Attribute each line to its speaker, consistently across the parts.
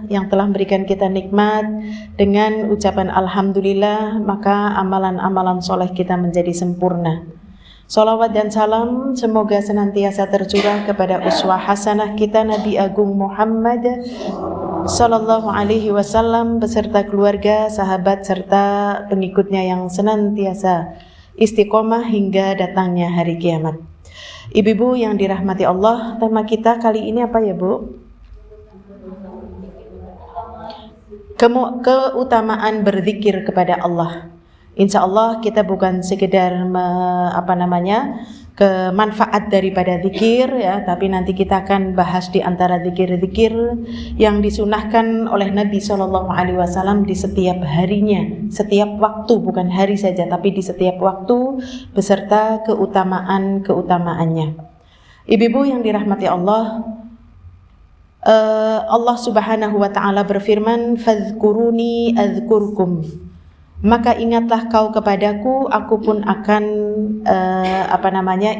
Speaker 1: yang telah memberikan kita nikmat. Dengan ucapan alhamdulillah, maka amalan-amalan soleh kita menjadi sempurna. Salawat dan salam semoga senantiasa tercurah kepada uswah hasanah kita Nabi Agung Muhammad sallallahu alaihi wasallam beserta keluarga, sahabat serta pengikutnya yang senantiasa istiqomah hingga datangnya hari kiamat. Ibu-ibu yang dirahmati Allah, tema kita kali ini apa ya, Bu? Keutamaan berzikir kepada Allah. Insya Allah kita bukan sekedar kemanfaat daripada zikir ya, tapi nanti kita akan bahas di antara zikir-zikir yang disunahkan oleh Nabi SAW di setiap harinya, setiap waktu, bukan hari saja, tapi di setiap waktu beserta keutamaan-keutamaannya. Ibu-ibu yang dirahmati Allah, Allah Subhanahu wa taala berfirman, "Fadhkuruni adzkurkum." Maka ingatlah kau kepadaku, aku pun akan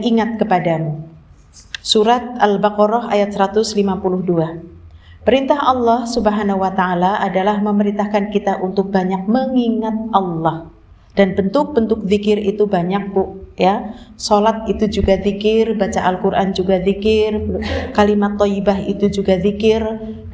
Speaker 1: ingat kepadamu. Surat Al-Baqarah ayat 152. Perintah Allah Subhanahu wa taala adalah memerintahkan kita untuk banyak mengingat Allah. Dan bentuk-bentuk zikir itu banyak, Bu, ya. Salat itu juga zikir, baca Al-Qur'an juga zikir, kalimat thayyibah itu juga zikir,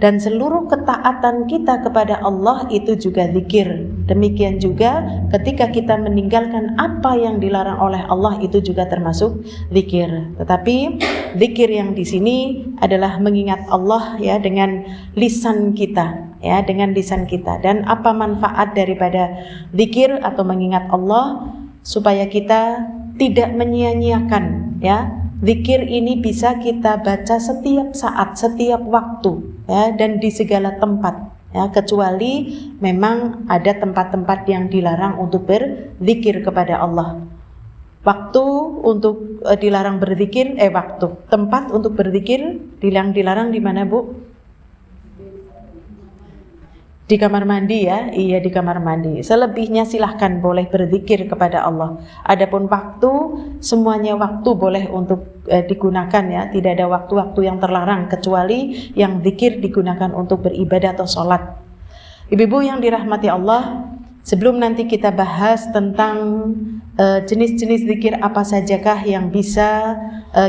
Speaker 1: dan seluruh ketaatan kita kepada Allah itu juga zikir. Demikian juga ketika kita meninggalkan apa yang dilarang oleh Allah itu juga termasuk zikir. Tetapi zikir yang di sini adalah mengingat Allah ya dengan lisan kita. Ya, dengan lisan kita. Dan apa manfaat daripada zikir atau mengingat Allah? Supaya kita tidak menyia-nyiakan ya. Zikir ini bisa kita baca setiap saat, setiap waktu ya, dan di segala tempat ya, kecuali memang ada tempat-tempat yang dilarang untuk berzikir kepada Allah. Waktu untuk dilarang berzikir, tempat untuk berzikir dilarang di mana, Bu? Di kamar mandi ya, iya di kamar mandi. Selebihnya silahkan boleh berzikir kepada Allah. Adapun waktu, semuanya waktu boleh untuk digunakan ya. Tidak ada waktu-waktu yang terlarang kecuali yang zikir digunakan untuk beribadah atau sholat. Ibu-ibu yang dirahmati Allah, sebelum nanti kita bahas tentang jenis-jenis zikir apa sajakah yang bisa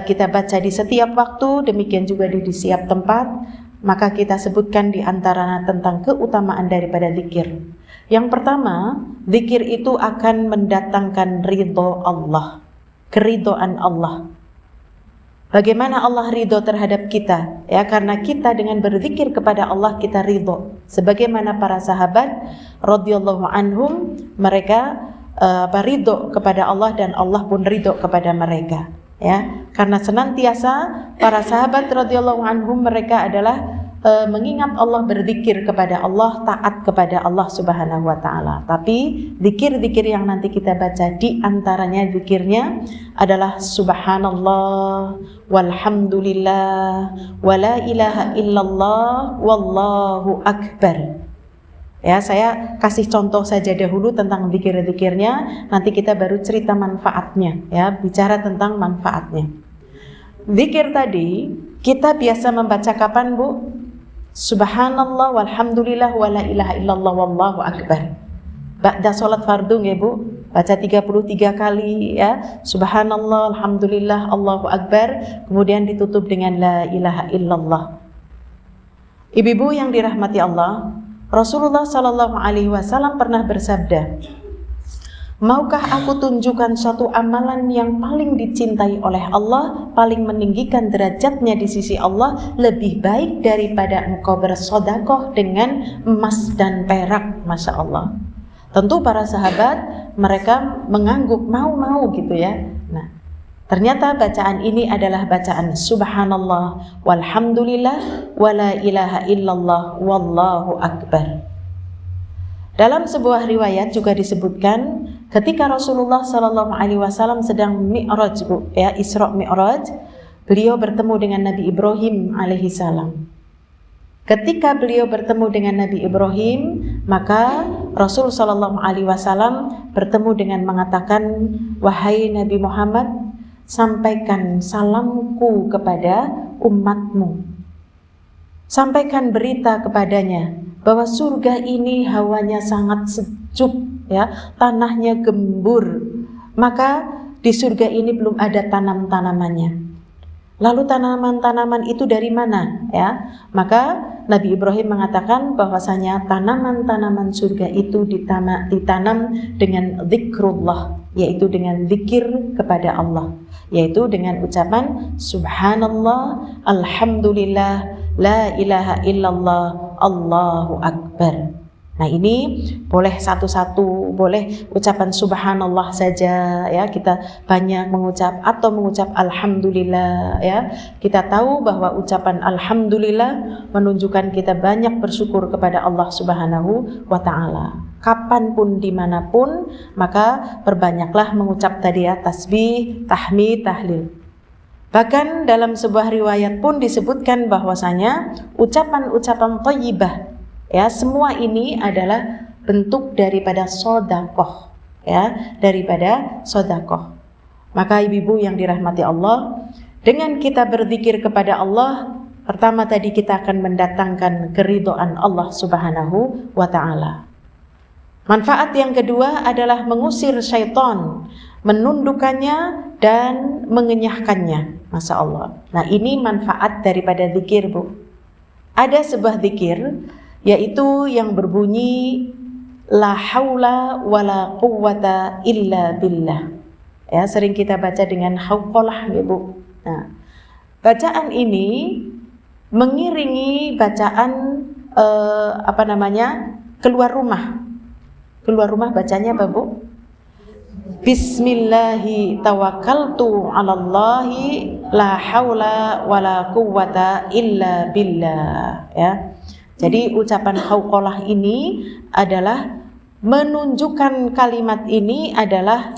Speaker 1: kita baca di setiap waktu, demikian juga di setiap tempat, maka kita sebutkan di antara tentang keutamaan daripada zikir. Yang pertama, zikir itu akan mendatangkan ridho Allah, keridhaan Allah. Bagaimana Allah ridho terhadap kita? Ya, karena kita dengan berzikir kepada Allah kita ridho. Sebagaimana para sahabat radhiyallahu anhum, mereka ridho kepada Allah dan Allah pun ridho kepada mereka. Ya, karena senantiasa para sahabat radhiyallahu anhum mereka adalah mengingat Allah, berzikir kepada Allah, taat kepada Allah Subhanahu wa taala. Tapi zikir-zikir yang nanti kita baca di antaranya zikirnya adalah subhanallah walhamdulillah wala ilaha illallah wallahu akbar. Ya, saya kasih contoh saja dahulu tentang zikir-zikirnya, nanti kita baru cerita manfaatnya, ya, bicara tentang manfaatnya. Zikir tadi kita biasa membaca kapan, Bu? Subhanallah walhamdulillah wala ilaha illallah wallahu akbar. Ba'da salat fardu nggih, Bu? Baca 33 kali ya. Subhanallah, alhamdulillah, Allahu akbar, kemudian ditutup dengan la ilaha illallah. Ibu-ibu yang dirahmati Allah, Rasulullah sallallahu alaihi wasallam pernah bersabda, "Maukah aku tunjukkan suatu amalan yang paling dicintai oleh Allah, paling meninggikan derajatnya di sisi Allah, lebih baik daripada engkau bersedekah dengan emas dan perak?" Masya Allah. Tentu para sahabat mereka mengangguk, mau gitu ya. Nah, ternyata bacaan ini adalah bacaan subhanallah walhamdulillah wala ilaha illallah wallahu akbar. Dalam sebuah riwayat juga disebutkan ketika Rasulullah sallallahu alaihi wasallam sedang Mi'raj, Bu, ya, Isra Mi'raj, beliau bertemu dengan Nabi Ibrahim alaihi salam. Ketika beliau bertemu dengan Nabi Ibrahim, maka Rasul sallallahu alaihi wasallam bertemu dengan mengatakan, "Wahai Nabi Muhammad, sampaikan salamku kepada umatmu." Sampaikan berita kepadanya bahwa surga ini hawanya sangat sejuk, ya, tanahnya gembur. Maka di surga ini belum ada tanam-tanamannya. Lalu tanaman-tanaman itu dari mana, ya? Maka Nabi Ibrahim mengatakan bahwasanya tanaman-tanaman surga itu ditanam dengan zikrullah, yaitu dengan zikir kepada Allah, yaitu dengan ucapan subhanallah, alhamdulillah, la ilaha illallah, Allahu akbar. Nah, ini boleh satu-satu, boleh ucapan subhanallah saja, ya, kita banyak mengucap, atau mengucap alhamdulillah, ya. Kita tahu bahwa ucapan alhamdulillah menunjukkan kita banyak bersyukur kepada Allah Subhanahu wa ta'ala. Kapanpun, dimanapun, maka perbanyaklah mengucap tadi, ya, tasbih, tahmid, tahlil. Bahkan dalam sebuah riwayat pun disebutkan bahwasanya ucapan-ucapan thayyibah, ya, semua ini adalah bentuk daripada sedekah, ya, daripada sedekah. Maka ibu-ibu yang dirahmati Allah, dengan kita berzikir kepada Allah, pertama tadi kita akan mendatangkan keridhaan Allah Subhanahu wa ta'ala. Manfaat yang kedua adalah mengusir syaitan, menundukkannya dan mengenyahkannya. Masya Allah. Nah, ini manfaat daripada zikir, Bu. Ada sebuah zikir, yaitu yang berbunyi la haula wala quwwata illa billah. Ya, sering kita baca dengan hauqalah, ya, Bu. Nah, bacaan ini mengiringi bacaan keluar rumah. Keluar rumah bacanya apa, Bu? Bismillahi tawakkaltu 'alallahi la haula wala quwwata illa billah, ya. Jadi ucapan hauqalah ini adalah menunjukkan kalimat ini adalah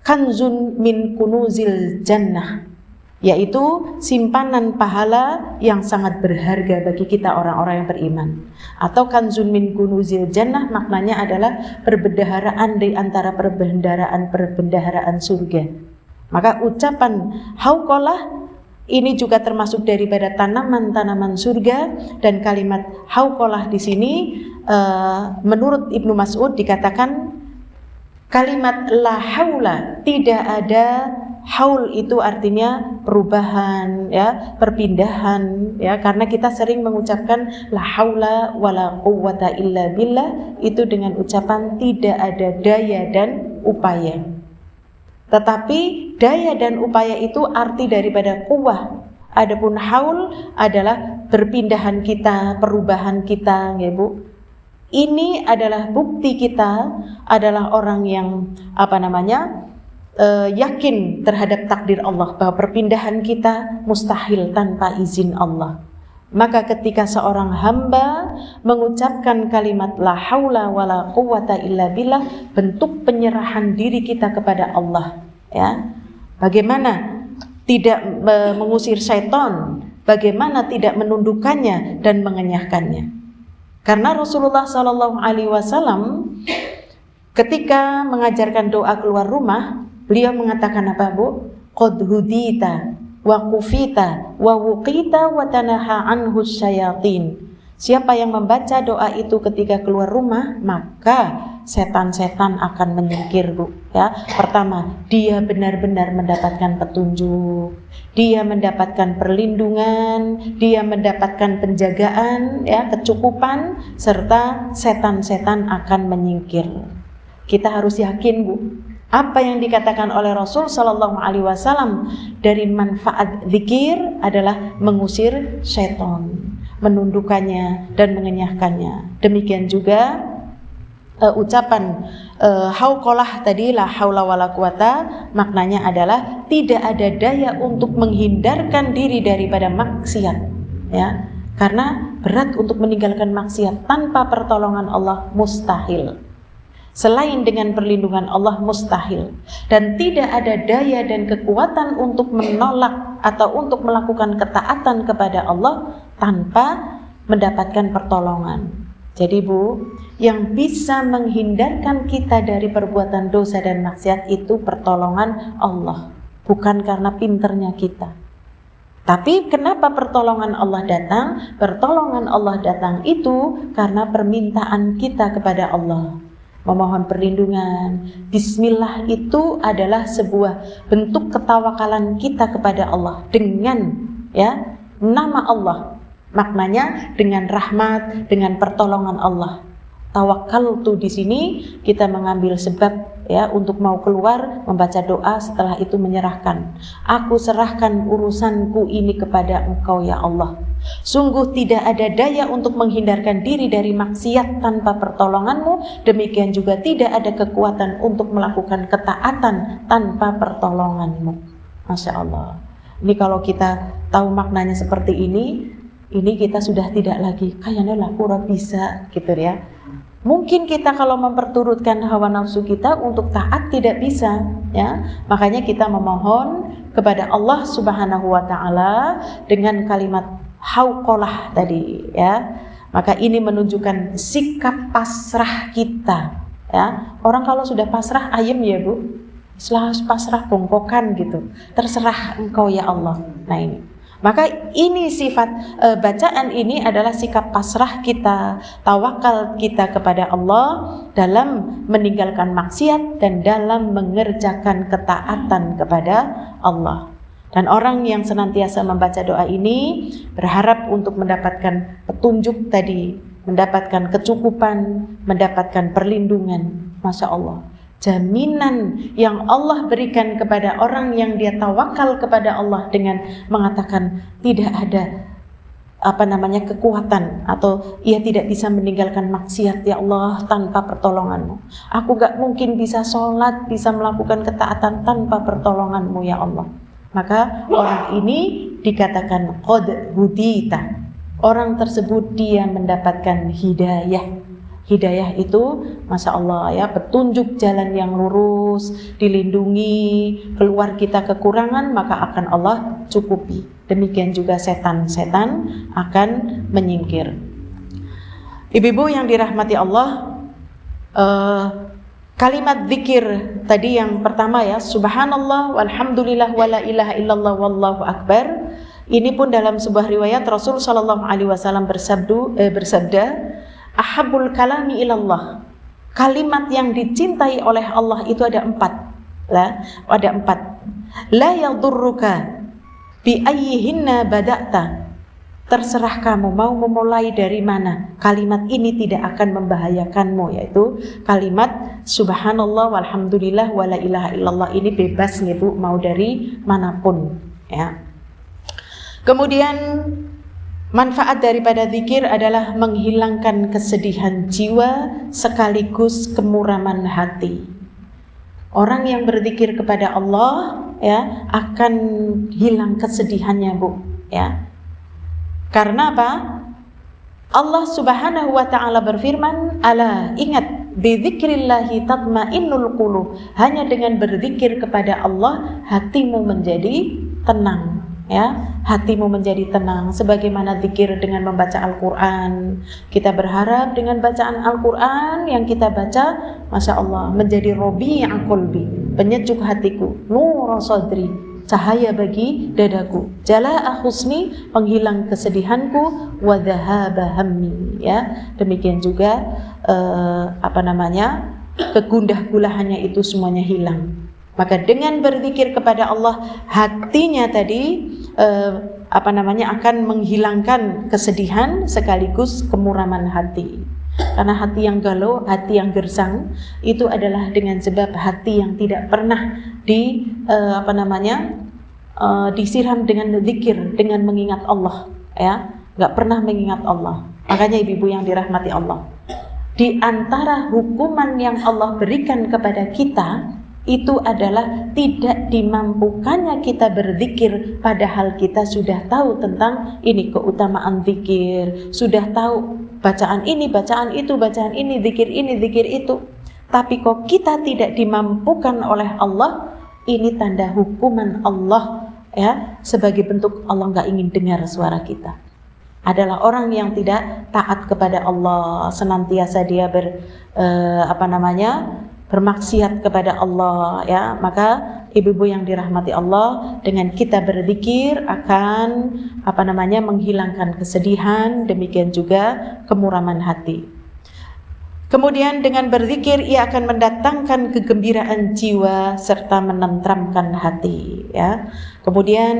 Speaker 1: kanzun min kunuzil jannah, yaitu simpanan pahala yang sangat berharga bagi kita orang-orang yang beriman. Atau kanzun min kunuzil jannah maknanya adalah perbendaharaan di antara perbendaharaan surga. Maka ucapan hauqalah ini juga termasuk daripada tanaman-tanaman surga, dan kalimat hauqalah di sini menurut Ibnu Mas'ud dikatakan kalimat la haula, tidak ada. Haul itu artinya perubahan, ya, perpindahan, ya, karena kita sering mengucapkan la haula wala quwwata illa billah itu dengan ucapan tidak ada daya dan upaya. Tetapi daya dan upaya itu arti daripada quwwah. Adapun haul adalah perpindahan kita, perubahan kita, ya, Bu. Ini adalah bukti kita adalah orang yang yakin terhadap takdir Allah, bahwa perpindahan kita mustahil tanpa izin Allah. Maka ketika seorang hamba mengucapkan kalimat la haula wala quwwata illa billah, bentuk penyerahan diri kita kepada Allah, ya. Bagaimana tidak mengusir syaitan, bagaimana tidak menundukkannya dan mengenyahkannya. Karena Rasulullah SAW ketika mengajarkan doa keluar rumah, beliau mengatakan apa, Bu? Qad hudita wa kufita wa wuqita wa tanaha anhu syayatin. Siapa yang membaca doa itu ketika keluar rumah, maka setan-setan akan menyingkir, Bu, ya. Pertama, dia benar-benar mendapatkan petunjuk, dia mendapatkan perlindungan, dia mendapatkan penjagaan, ya, kecukupan, serta setan-setan akan menyingkir. Kita harus yakin, Bu, apa yang dikatakan oleh Rasul Sallallahu Alaihi Wasallam dari manfaat zikir adalah mengusir syaitan, menundukkannya dan mengenyahkannya. Demikian juga ucapan hauqalah tadi la haula wala quwata, maknanya adalah tidak ada daya untuk menghindarkan diri daripada maksiat, ya. Karena berat untuk meninggalkan maksiat, tanpa pertolongan Allah mustahil. Selain dengan perlindungan Allah mustahil, dan tidak ada daya dan kekuatan untuk menolak atau untuk melakukan ketaatan kepada Allah tanpa mendapatkan pertolongan. Jadi, Bu, yang bisa menghindarkan kita dari perbuatan dosa dan maksiat itu pertolongan Allah, bukan karena pinternya kita. Tapi kenapa pertolongan Allah datang? Pertolongan Allah datang itu karena permintaan kita kepada Allah, memohon perlindungan. Bismillah itu adalah sebuah bentuk ketawakalan kita kepada Allah dengan nama Allah. Maknanya dengan rahmat, dengan pertolongan Allah. Tawakal tuh di sini kita mengambil sebab untuk mau keluar, membaca doa, setelah itu menyerahkan. Aku serahkan urusanku ini kepada Engkau ya Allah. Sungguh tidak ada daya untuk menghindarkan diri dari maksiat tanpa pertolongan-Mu. Demikian juga tidak ada kekuatan untuk melakukan ketaatan tanpa pertolongan-Mu. Masya Allah. Ini kalau kita tahu maknanya seperti ini kita sudah tidak lagi kayaknya lah kurang bisa gitu ya. Mungkin kita kalau memperturutkan hawa nafsu kita untuk taat tidak bisa ya. Makanya kita memohon kepada Allah Subhanahu wa taala dengan kalimat hauqalah tadi ya. Maka ini menunjukkan sikap pasrah kita ya. Orang kalau sudah pasrah ayem ya Bu. Setelah pasrah bongkokan gitu. Terserah Engkau ya Allah. Nah ini. Maka ini sifat bacaan ini adalah sikap pasrah kita, tawakal kita kepada Allah dalam meninggalkan maksiat dan dalam mengerjakan ketaatan kepada Allah. Dan orang yang senantiasa membaca doa ini berharap untuk mendapatkan petunjuk tadi, mendapatkan kecukupan, mendapatkan perlindungan. Masya Allah. Jaminan yang Allah berikan kepada orang yang dia tawakal kepada Allah dengan mengatakan tidak ada kekuatan atau ia tidak bisa meninggalkan maksiat ya Allah tanpa pertolongan-Mu. Aku gak mungkin bisa sholat, bisa melakukan ketaatan tanpa pertolongan-Mu ya Allah. Maka orang ini dikatakan qad hudita. Orang tersebut dia mendapatkan hidayah. Hidayah itu Masya Allah ya, petunjuk jalan yang lurus, dilindungi, keluar kita kekurangan maka akan Allah cukupi. Demikian juga setan-setan akan menyingkir. Ibu-ibu yang dirahmati Allah, kalimat zikir tadi yang pertama ya, subhanallah walhamdulillah wala ilaha illallah wallahu akbar. Ini pun dalam sebuah riwayat Rasul sallallahu alaihi wasallam bersabda, ahabul kalami ilallah. Kalimat yang dicintai oleh Allah itu ada 4. Ada 4. La yadurruka bi ayyihinna bada'ta. Terserah kamu mau memulai dari mana. Kalimat ini tidak akan membahayakanmu, yaitu kalimat subhanallah walhamdulillah wala ilaha illallah. Ini bebas nih Bu, mau dari manapun ya. Kemudian manfaat daripada zikir adalah menghilangkan kesedihan jiwa sekaligus kemuraman hati. Orang yang berzikir kepada Allah ya akan hilang kesedihannya Bu ya. Karena apa? Allah Subhanahu wa taala berfirman, "Ala ingat bidzikrillahi tatmainnul qulub." Hanya dengan berzikir kepada Allah hatimu menjadi tenang. Ya, hatimu menjadi tenang sebagaimana zikir dengan membaca Al-Qur'an. Kita berharap dengan bacaan Al-Qur'an yang kita baca, Masya Allah, menjadi robi'a qalbi, penyejuk hatiku, nur sadri, cahaya bagi dadaku, jalaa husni, penghilang kesedihanku, wa dhahaba hammi ya. Demikian juga kegundah gulahannya itu semuanya hilang. Maka dengan berzikir kepada Allah, hatinya tadi akan menghilangkan kesedihan sekaligus kemuraman hati. Karena hati yang galau, hati yang gersang itu adalah dengan sebab hati yang tidak pernah disiram dengan zikir, dengan mengingat Allah ya, enggak pernah mengingat Allah. Makanya ibu-ibu yang dirahmati Allah, di antara hukuman yang Allah berikan kepada kita itu adalah tidak dimampukannya kita berzikir padahal kita sudah tahu tentang ini keutamaan zikir, sudah tahu bacaan ini, bacaan itu, bacaan ini, zikir itu. Tapi kok kita tidak dimampukan oleh Allah, ini tanda hukuman Allah ya, sebagai bentuk Allah enggak ingin dengar suara kita. Adalah orang yang tidak taat kepada Allah, senantiasa dia bermaksiat kepada Allah ya. Maka ibu-ibu yang dirahmati Allah, dengan kita berzikir akan menghilangkan kesedihan, demikian juga kemuraman hati. Kemudian dengan berzikir ia akan mendatangkan kegembiraan jiwa serta menenteramkan hati ya. Kemudian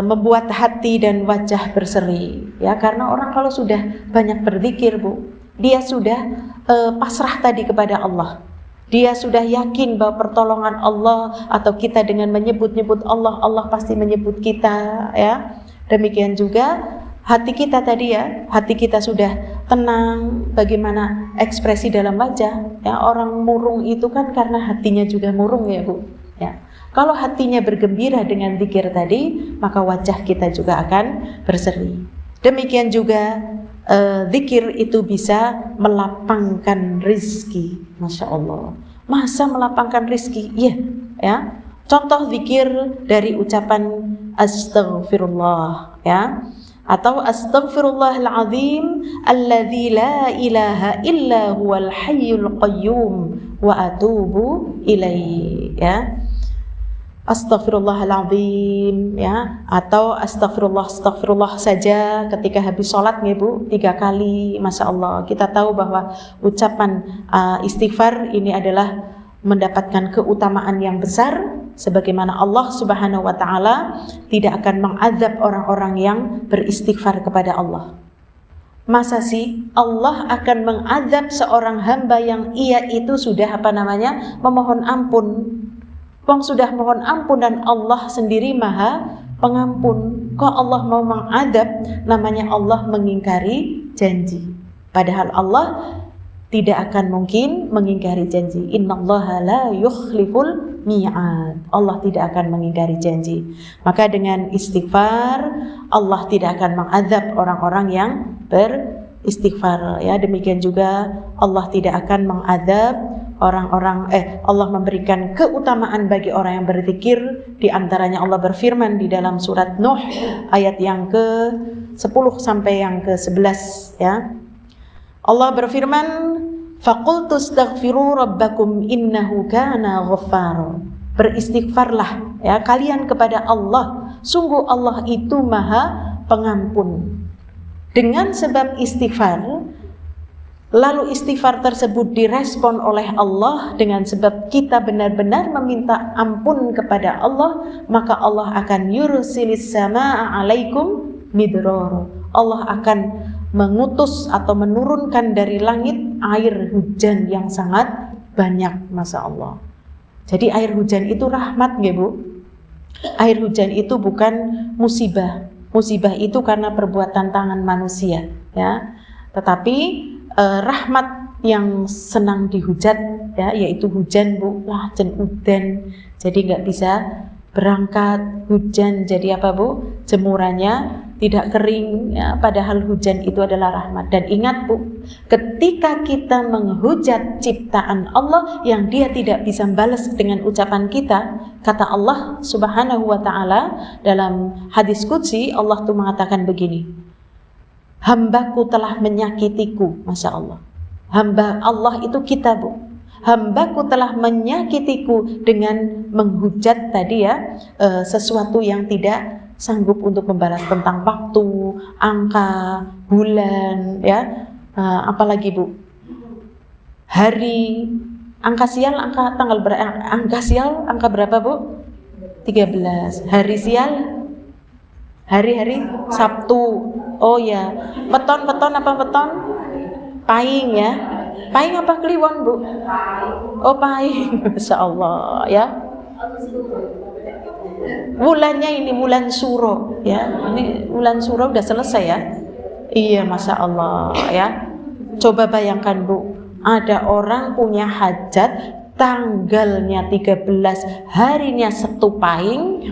Speaker 1: membuat hati dan wajah berseri ya, karena orang kalau sudah banyak berzikir Bu, dia sudah pasrah tadi kepada Allah. Dia sudah yakin bahwa pertolongan Allah, atau kita dengan menyebut-nyebut Allah, Allah pasti menyebut kita ya. Demikian juga hati kita tadi ya, hati kita sudah tenang. Bagaimana ekspresi dalam wajah ya, orang murung itu kan karena hatinya juga murung ya Bu ya. Kalau hatinya bergembira dengan zikir tadi, maka wajah kita juga akan berseri. Demikian juga zikir itu bisa melapangkan rizki. Masya Allah, masa melapangkan rizki? Iya ya. Contoh zikir dari ucapan astaghfirullah ya, atau astaghfirullahalazim alladzi la ilaha illa huwal hayyul qayyum wa atubu ilaihi ya. Astaghfirullahalazim ya, atau astagfirullah saja ketika habis sholat nih Bu, 3 kali. Masya Allah, kita tahu bahwa ucapan istighfar ini adalah mendapatkan keutamaan yang besar, sebagaimana Allah Subhanahu wa taala tidak akan mengazab orang-orang yang beristighfar kepada Allah. Masa sih Allah akan mengazab seorang hamba yang ia itu sudah memohon ampun? Wong sudah mohon ampun dan Allah sendiri Maha Pengampun. Kok Allah mau mengadab? Namanya Allah mengingkari janji. Padahal Allah tidak akan mungkin mengingkari janji. Innallaha la yukhliful mi'ad. Allah tidak akan mengingkari janji. Maka dengan istighfar Allah tidak akan mengadab orang-orang yang beristighfar ya. Demikian juga Allah tidak akan mengadab Allah memberikan keutamaan bagi orang yang berzikir. Di antaranya Allah berfirman di dalam surat Nuh ayat yang ke-10 sampai yang ke-11 ya. Allah berfirman, faqultu astaghfiru rabbakum innahu kana ghaffara. Beristighfarlah ya kalian kepada Allah, sungguh Allah itu Maha Pengampun. Dengan sebab istighfar, lalu istighfar tersebut direspon oleh Allah dengan sebab kita benar-benar meminta ampun kepada Allah, maka Allah akan yursilis samaa alaikum midrara. Allah akan mengutus atau menurunkan dari langit air hujan yang sangat banyak. Masya Allah. Jadi air hujan itu rahmat ya Bu. Air hujan itu bukan musibah. Musibah itu karena perbuatan tangan manusia ya. Tetapi rahmat yang senang dihujat ya, yaitu hujan Bu. Jen udan, jadi nggak bisa berangkat. Hujan jadi apa Bu? Jemurannya tidak kering ya, padahal hujan itu adalah rahmat. Dan ingat Bu, ketika kita menghujat ciptaan Allah yang dia tidak bisa balas dengan ucapan kita, kata Allah Subhanahu wa taala dalam hadis qudsi, Allah tuh mengatakan begini, hambaku telah menyakitiku. Masya Allah, hamba Allah itu kita Bu. Hambaku telah menyakitiku dengan menghujat tadi ya, sesuatu yang tidak sanggup untuk membalas tentang waktu, angka, bulan ya, apalagi Bu, hari, angka sial, angka berapa Bu? 13. Hari sial, hari Sabtu. Oh ya, peton apa peton? Paing ya. Paing apa kliwon Bu? Oh paing. Masya Allah ya. Bulannya ini bulan Suro ya. Ini bulan Suro udah selesai ya. Iya Masya Allah ya. Coba bayangkan Bu, ada orang punya hajat tanggalnya 13, harinya Setu Paing,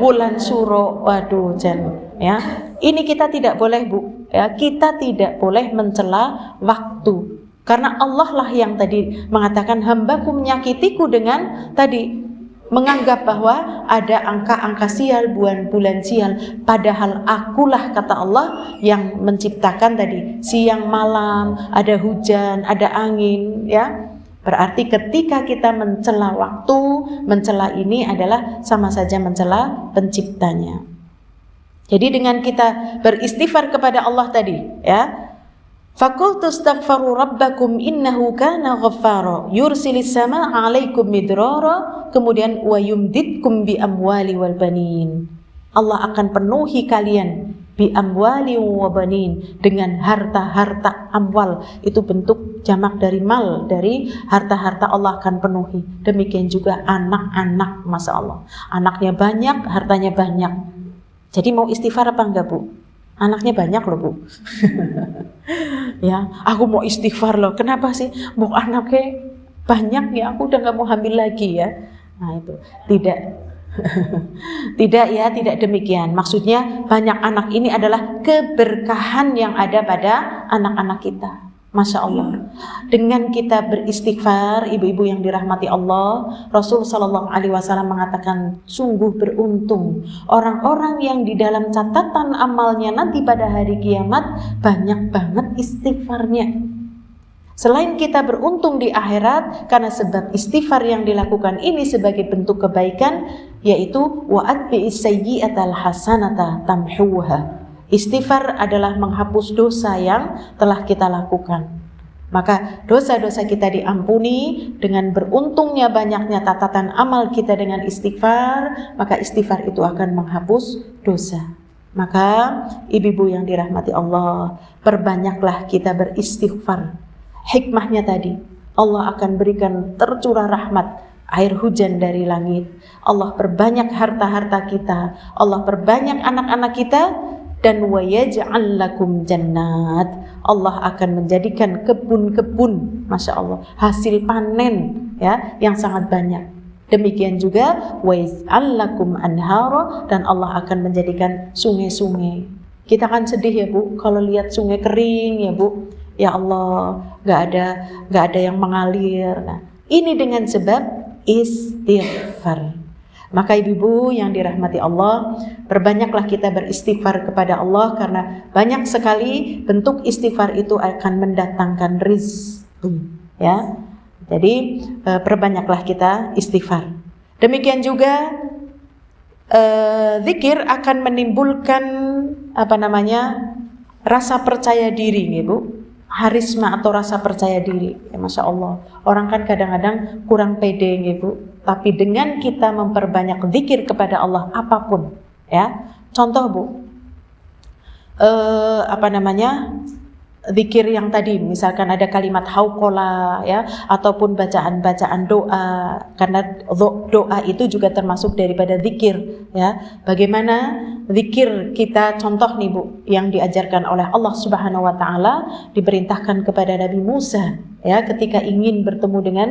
Speaker 1: bulan Suro, waduh jan ya. Ini kita tidak boleh Bu ya, kita tidak boleh mencela waktu, karena Allah lah yang tadi mengatakan hambaku menyakitiku dengan tadi menganggap bahwa ada angka-angka sial, bulan sial, padahal akulah kata Allah yang menciptakan tadi siang malam, ada hujan, ada angin ya. Berarti ketika kita mencela waktu, mencela ini adalah sama saja mencela penciptanya. Jadi dengan kita beristighfar kepada Allah tadi, ya, faqultu astaghfiru rabbakum innahu kana ghaffara yursilis samaa 'alaikum midrara, kemudian wa yumditkum bi amwali wal banin. Allah akan penuhi kalian bi amwali wa banin, dengan harta-harta. Amwal itu bentuk jamak dari mal, dari harta-harta Allah akan penuhi. Demikian juga anak-anak, Masya Allah, anaknya banyak, hartanya banyak. Jadi mau istighfar apa enggak, Bu? Anaknya banyak loh, Bu. Ya, aku mau istighfar loh. Kenapa sih? Bu, anaknya banyak ya, aku udah gak mau hamil lagi ya. Nah itu tidak. Tidak ya, tidak demikian. Maksudnya banyak anak ini adalah keberkahan yang ada pada anak-anak kita. Masya Allah. Dengan kita beristighfar, ibu-ibu yang dirahmati Allah, Rasul Shallallahu Alaihi Wasallam mengatakan, sungguh beruntung orang-orang yang di dalam catatan amalnya nanti pada hari kiamat banyak banget istighfarnya. Selain kita beruntung di akhirat karena sebab istighfar yang dilakukan ini sebagai bentuk kebaikan, yaitu wa'atbi'is sayyi'atal hasanata tamhuha. Istighfar adalah menghapus dosa yang telah kita lakukan. Maka dosa-dosa kita diampuni dengan beruntungnya banyaknya catatan amal kita dengan istighfar, maka istighfar itu akan menghapus dosa. Maka ibu-ibu yang dirahmati Allah, perbanyaklah kita beristighfar. Hikmahnya tadi, Allah akan berikan tercurah rahmat, air hujan dari langit. Allah perbanyak harta-harta kita, Allah perbanyak anak-anak kita, dan wa yaj'al lakum jannat. Allah akan menjadikan kebun-kebun, Masya Allah, hasil panen ya yang sangat banyak. Demikian juga wa yaj'al lakum anhara, dan Allah akan menjadikan sungai-sungai. Kita kan sedih ya, Bu, kalau lihat sungai kering ya, Bu. Ya Allah, gak ada yang mengalir. Nah, ini dengan sebab istighfar. Maka ibu-ibu yang dirahmati Allah, perbanyaklah kita beristighfar kepada Allah, karena banyak sekali bentuk istighfar itu akan mendatangkan rizki. Ya, jadi perbanyaklah kita istighfar. Demikian juga zikir akan menimbulkan rasa percaya diri, Bu. Harisma atau rasa percaya diri, ya, Masya Allah. Orang kan kadang-kadang kurang pede, Bu. Tapi dengan kita memperbanyak zikir kepada Allah apapun, ya. Contoh, Bu, zikir yang tadi, misalkan ada kalimat hauqola, ya, ataupun bacaan-bacaan doa, karena doa itu juga termasuk daripada zikir, ya. Bagaimana zikir kita, contoh nih, Bu, yang diajarkan oleh Allah Subhanahu wa taala, diperintahkan kepada Nabi Musa, ya, ketika ingin bertemu dengan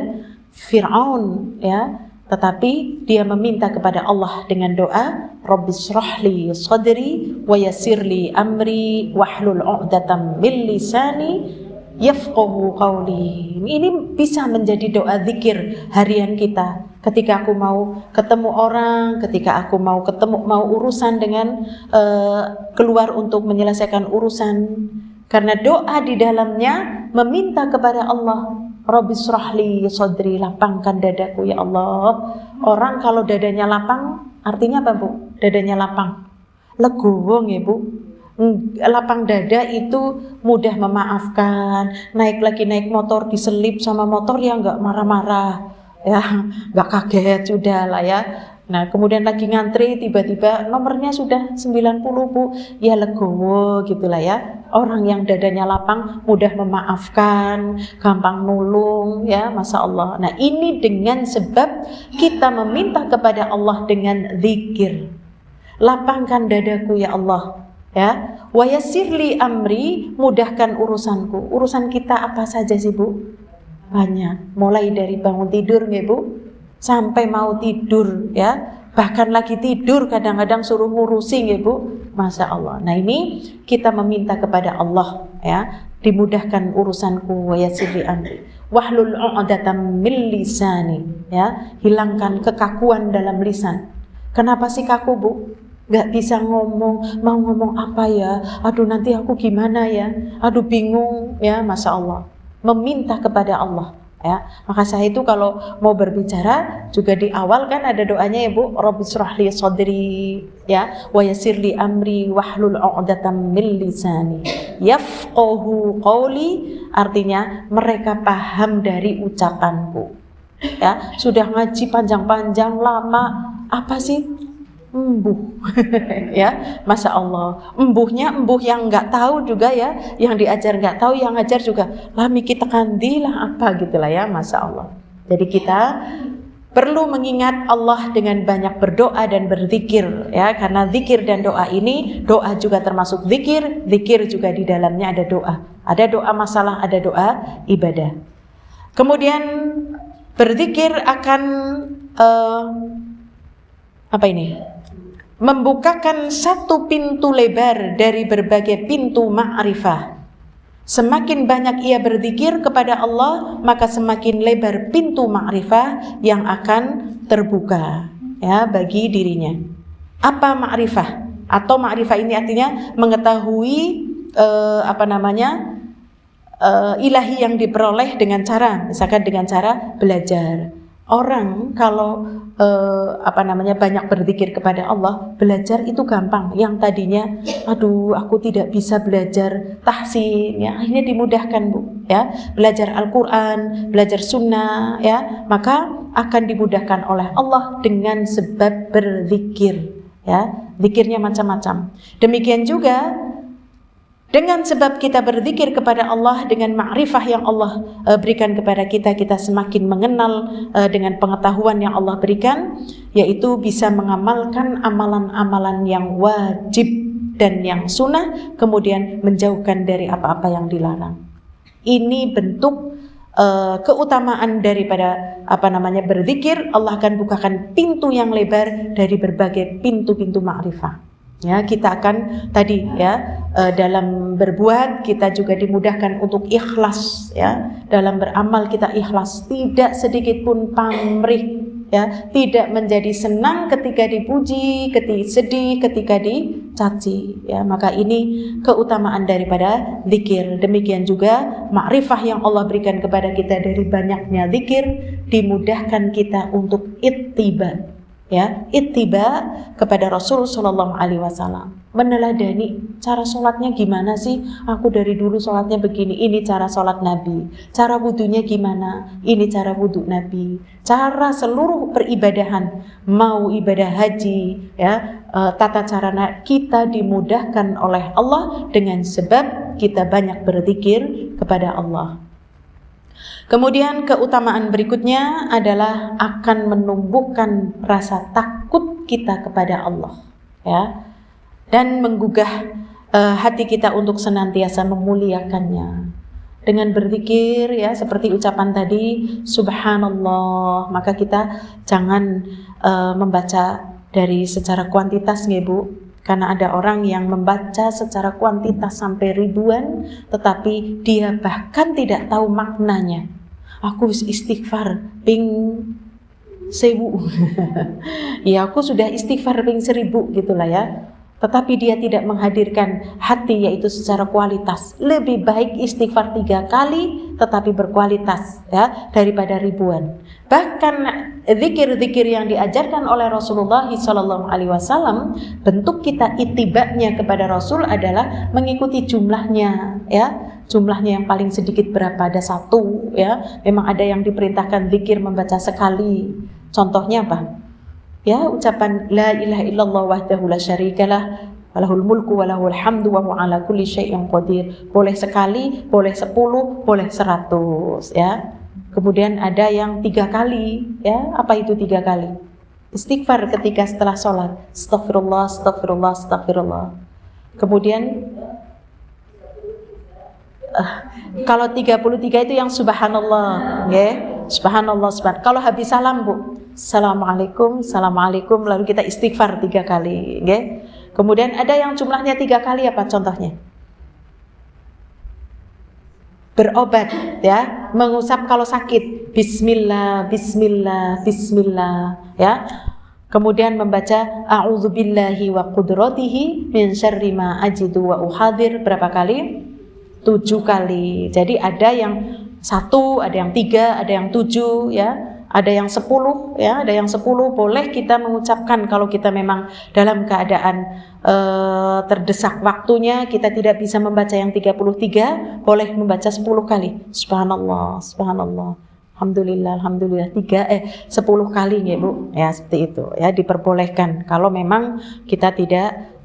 Speaker 1: Fir'aun, ya, tetapi dia meminta kepada Allah dengan doa, Rabbishrahli sadri wa yassirli amri wahlul 'uqdatam min lisani yafqahu qawli. Ini bisa menjadi doa zikir harian kita. Ketika aku mau ketemu orang, ketika aku mau urusan dengan keluar untuk menyelesaikan urusan, karena doa di dalamnya meminta kepada Allah, Rabbishrahli sadri, lapangkan dadaku ya Allah. Orang kalau dadanya lapang, artinya apa, Bu? Dadanya lapang, legowo nggih, Bu. Lapang dada itu mudah memaafkan. Naik motor diselip sama motor ya nggak marah-marah, ya nggak kaget, sudah lah ya. Nah, kemudian lagi ngantri, tiba-tiba nomornya sudah 90, Bu. Ya legowo gitulah ya. Orang yang dadanya lapang mudah memaafkan, gampang nulung, ya, Masya Allah. Nah, ini dengan sebab kita meminta kepada Allah dengan zikir. Lapangkan dadaku ya Allah, ya. Wa yassirli amri, mudahkan urusanku. Urusan kita apa saja sih, Bu? Banyak. Mulai dari bangun tidur nggih, Bu, sampai mau tidur, ya, bahkan lagi tidur kadang-kadang suruh ngurusi nggih, Bu. Masya Allah. Nah, ini kita meminta kepada Allah, ya, dimudahkan urusanku, wa yassirli amri wahlul 'uqdatam min lisani, ya, hilangkan kekakuan dalam lisan. Kenapa sih kaku, Bu? Gak bisa ngomong, mau ngomong apa ya? Aduh, nanti aku gimana ya? Aduh, bingung, ya, Masya Allah. Meminta kepada Allah, Ya, maka saya itu kalau mau berbicara juga di awal kan ada doanya ya Bu, Rabbishrah li sadri ya, wa yassir li amri wahlul 'uqdatam min lisani yafqahu qawli, artinya mereka paham dari ucapanku. Ya, sudah ngaji panjang-panjang lama, apa sih? Embuh. Ya, Masya Allah, embuhnya embuh yang nggak tahu juga ya, yang diajar nggak tahu, yang ngajar juga lami kita kandilah apa gitulah ya, Masya Allah. Jadi kita perlu mengingat Allah dengan banyak berdoa dan berzikir ya, karena zikir dan doa ini, doa juga termasuk zikir, zikir juga di dalamnya ada doa. Ada doa masalah, ada doa ibadah. Kemudian berzikir akan apa ini? Membukakan satu pintu lebar dari berbagai pintu ma'rifah. Semakin banyak ia berzikir kepada Allah, maka semakin lebar pintu ma'rifah yang akan terbuka ya bagi dirinya. Apa ma'rifah? Atau ma'rifah ini artinya mengetahui ilahi yang diperoleh dengan cara, misalkan dengan cara belajar. Orang kalau banyak berzikir kepada Allah, belajar itu gampang. Yang tadinya aduh aku tidak bisa belajar tahsin ya, akhirnya dimudahkan Bu ya. Belajar Al-Qur'an, belajar sunnah ya, maka akan dimudahkan oleh Allah dengan sebab berzikir ya. Zikirnya macam-macam. Demikian juga dengan sebab kita berzikir kepada Allah, dengan ma'rifah yang Allah berikan kepada kita, kita semakin mengenal dengan pengetahuan yang Allah berikan, yaitu bisa mengamalkan amalan-amalan yang wajib dan yang sunnah, kemudian menjauhkan dari apa-apa yang dilarang. Ini bentuk keutamaan daripada berzikir. Allah akan bukakan pintu yang lebar dari berbagai pintu-pintu ma'rifah. Ya, kita akan tadi ya dalam berbuat kita juga dimudahkan untuk ikhlas ya. Dalam beramal kita ikhlas, tidak sedikit pun pamrih ya, tidak menjadi senang ketika dipuji, ketika sedih, ketika dicaci ya. Maka ini keutamaan daripada zikir. Demikian juga ma'rifah yang Allah berikan kepada kita dari banyaknya zikir, dimudahkan kita untuk ittiba ya, ittiba kepada Rasul sallallahu alaihi wasallam. Meneladani cara sholatnya gimana sih? Aku dari dulu sholatnya begini, ini cara sholat Nabi. Cara wudunya gimana? Ini cara wudu Nabi. Cara seluruh peribadahan, mau ibadah haji ya, tata cara kita dimudahkan oleh Allah dengan sebab kita banyak berzikir kepada Allah. Kemudian keutamaan berikutnya adalah akan menumbuhkan rasa takut kita kepada Allah ya, dan menggugah hati kita untuk senantiasa memuliakannya dengan berzikir ya, seperti ucapan tadi subhanallah. Maka kita jangan membaca dari secara kuantitas nggih Bu, karena ada orang yang membaca secara kuantitas sampai ribuan, tetapi dia bahkan tidak tahu maknanya. Aku istighfar ping 1000. Ya aku sudah istighfar ping 1000 gitulah ya. Tetapi dia tidak menghadirkan hati, yaitu secara kualitas. Lebih baik istighfar 3 kali tetapi berkualitas ya, daripada ribuan. Bahkan zikir-zikir yang diajarkan oleh Rasulullah SAW, bentuk kita itibanya kepada Rasul adalah mengikuti jumlahnya ya. Jumlahnya yang paling sedikit berapa? Ada 1 ya. Memang ada yang diperintahkan zikir membaca sekali. Contohnya apa? Ya, ucapan la ilaha illallah wahdahu la syarikalah walahul mulku walahul hamdu wa huwa ala kulli syai'in qadir. Boleh sekali, boleh 10, boleh 100 ya. Kemudian ada yang 3 kali ya. Apa itu 3 kali? Istighfar ketika setelah sholat, astaghfirullah, astaghfirullah, astaghfirullah. Kemudian kalau 33 itu yang subhanallah ya. Subhanallah, subhanallah. Kalau habis salam Bu, assalamualaikum, assalamualaikum, lalu kita istighfar 3 kali ya. Kemudian ada yang jumlahnya 3 kali, apa contohnya? Berobat ya, mengusap kalau sakit, bismillah, bismillah, bismillah ya. Kemudian membaca a'udzubillahi wa qudratihi min syarri ma ajidu wa uhadir berapa kali? 7 kali. Jadi ada yang 1, ada yang 3, ada yang 7 ya. Ada yang 10 ya, ada yang 10 boleh kita mengucapkan kalau kita memang dalam keadaan terdesak waktunya, kita tidak bisa membaca yang 33, boleh membaca 10 kali. Subhanallah, subhanallah. Alhamdulillah, alhamdulillah 10 kali ya Bu. Ya seperti itu ya, diperbolehkan kalau memang kita tidak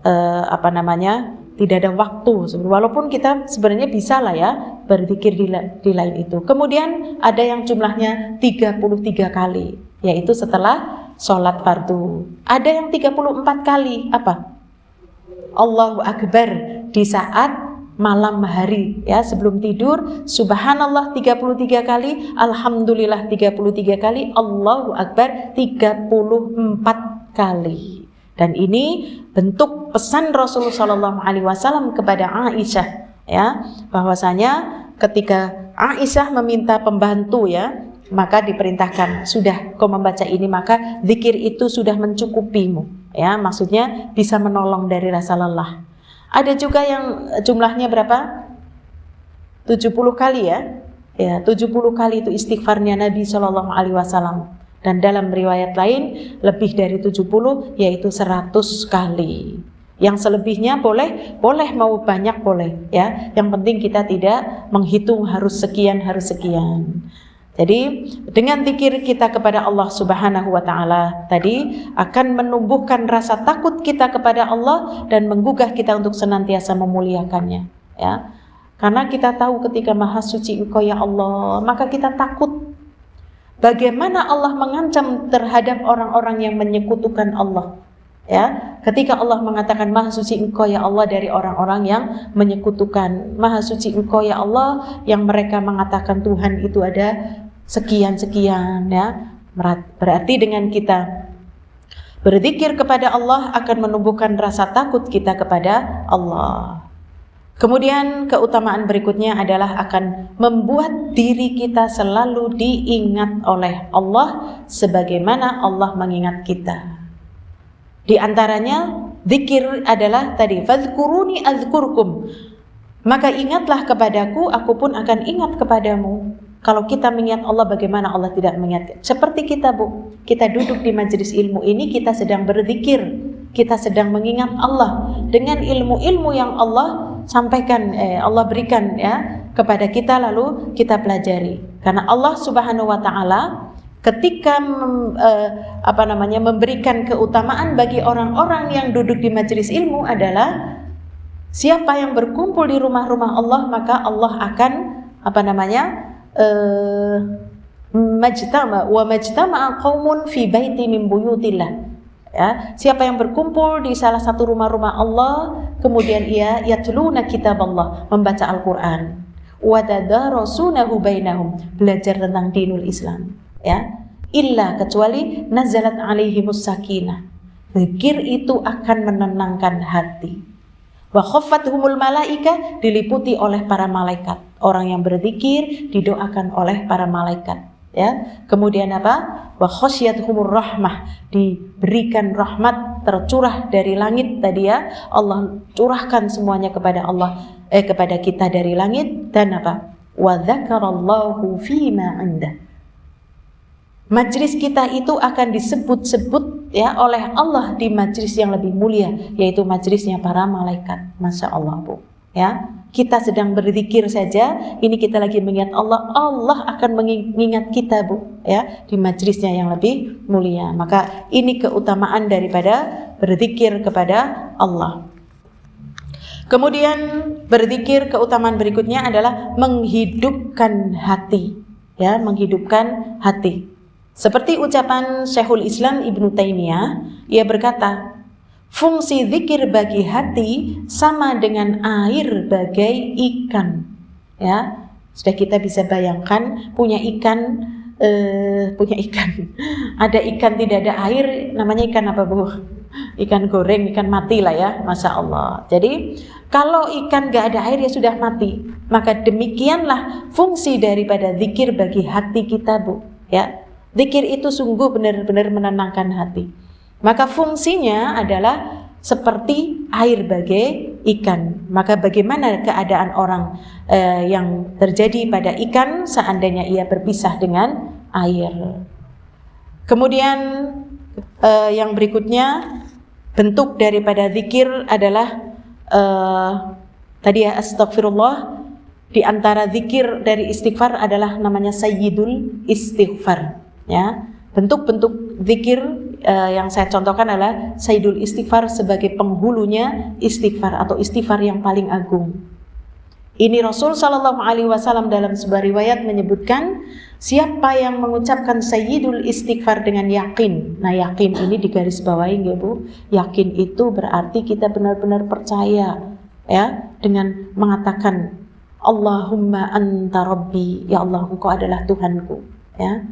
Speaker 1: tidak ada waktu, walaupun kita sebenarnya bisa lah ya berzikir di lain itu. Kemudian ada yang jumlahnya 33 kali, yaitu setelah sholat fardu. Ada yang 34 kali, apa? Allahu Akbar di saat malam hari ya, sebelum tidur, subhanallah 33 kali, alhamdulillah 33 kali, Allahu Akbar 34 kali. Dan ini bentuk pesan Rasulullah SAW kepada Aisyah ya, bahwasanya ketika Aisyah meminta pembantu ya, maka diperintahkan, sudah kau membaca ini maka zikir itu sudah mencukupimu ya, maksudnya bisa menolong dari rasa lelah. Ada juga yang jumlahnya berapa? 70 kali ya. Ya, 70 kali itu istighfarnya Nabi SAW. Dan dalam riwayat lain lebih dari 70, yaitu 100 kali. Yang selebihnya boleh mau banyak boleh ya. Yang penting kita tidak menghitung harus sekian. Jadi dengan zikir kita kepada Allah Subhanahu wa taala tadi akan menumbuhkan rasa takut kita kepada Allah dan menggugah kita untuk senantiasa memuliakannya ya. Karena kita tahu ketika Maha Suci Engkau ya Allah, maka kita takut bagaimana Allah mengancam terhadap orang-orang yang menyekutukan Allah ya. Ketika Allah mengatakan Maha Suci Engkau ya Allah dari orang-orang yang menyekutukan, Maha Suci Engkau ya Allah yang mereka mengatakan Tuhan itu ada sekian-sekian ya. Berarti dengan kita berzikir kepada Allah akan menumbuhkan rasa takut kita kepada Allah. Kemudian keutamaan berikutnya adalah akan membuat diri kita selalu diingat oleh Allah sebagaimana Allah mengingat kita. Di antaranya zikir adalah tadi fadhkuruni azkurkum. Maka ingatlah kepadaku, aku pun akan ingat kepadamu. Kalau kita mengingat Allah, bagaimana Allah tidak mengingat? Seperti kita Bu, kita duduk di majelis ilmu ini, kita sedang berzikir, kita sedang mengingat Allah dengan ilmu-ilmu yang Allah sampaikan, Allah berikan ya kepada kita, lalu kita pelajari. Karena Allah Subhanahu wa taala ketika memberikan keutamaan bagi orang-orang yang duduk di majelis ilmu adalah siapa yang berkumpul di rumah-rumah Allah, maka Allah akan majtama'a qaumun fi baiti min buyutillah. Ya, siapa yang berkumpul di salah satu rumah-rumah Allah, kemudian ia yatluna kitaballah, membaca Al-Qur'an, wa tadarasunahu bainahum, belajar tentang dinul Islam, ya. Illa kecuali nazalat alaihimus sakinah. Zikir itu akan menenangkan hati. Wa khaffathumul malaika, diliputi oleh para malaikat. Orang yang berzikir didoakan oleh para malaikat. Ya, kemudian apa? Wa khasyiyatuhumur rahmah, diberikan rahmat tercurah dari langit tadi ya. Allah curahkan semuanya kepada kepada kita dari langit. Dan apa? Wa dzakarallahu fima 'indah. Majlis kita itu akan disebut-sebut ya oleh Allah di majlis yang lebih mulia, yaitu majlisnya para malaikat. Masya Allah Bu. Ya, kita sedang berzikir saja, ini kita lagi mengingat Allah, Allah akan mengingat kita Bu, ya, di majlisnya yang lebih mulia. Maka ini keutamaan daripada berzikir kepada Allah. Kemudian berzikir, keutamaan berikutnya adalah menghidupkan hati, ya, menghidupkan hati. Seperti ucapan Syekhul Islam Ibnu Taimiyah, ia berkata, fungsi zikir bagi hati sama dengan air bagai ikan. Ya, sudah kita bisa bayangkan punya ikan. Ada ikan tidak ada air, namanya ikan apa Bu? Ikan goreng, ikan mati lah ya, Masya Allah. Jadi kalau ikan gak ada air ya sudah mati. Maka demikianlah fungsi daripada zikir bagi hati kita Bu. Ya, zikir itu sungguh benar-benar menenangkan hati. Maka fungsinya adalah seperti air bagai ikan. Maka bagaimana keadaan orang yang terjadi pada ikan seandainya ia berpisah dengan air. Kemudian yang berikutnya, bentuk daripada zikir adalah tadi ya, astagfirullah. Di antara zikir dari istighfar adalah namanya sayyidul istighfar, ya. Bentuk-bentuk zikir yang saya contohkan adalah sayyidul istighfar sebagai penghulunya istighfar atau istighfar yang paling agung. Ini Rasul sallallahu alaihi wasallam dalam sebuah riwayat menyebutkan, siapa yang mengucapkan sayyidul istighfar dengan yakin. Nah, yakin ini digarisbawahi nggih Bu. Yakin itu berarti kita benar-benar percaya, ya, dengan mengatakan Allahumma anta rabbi, ya Allah engkau adalah Tuhanku, ya.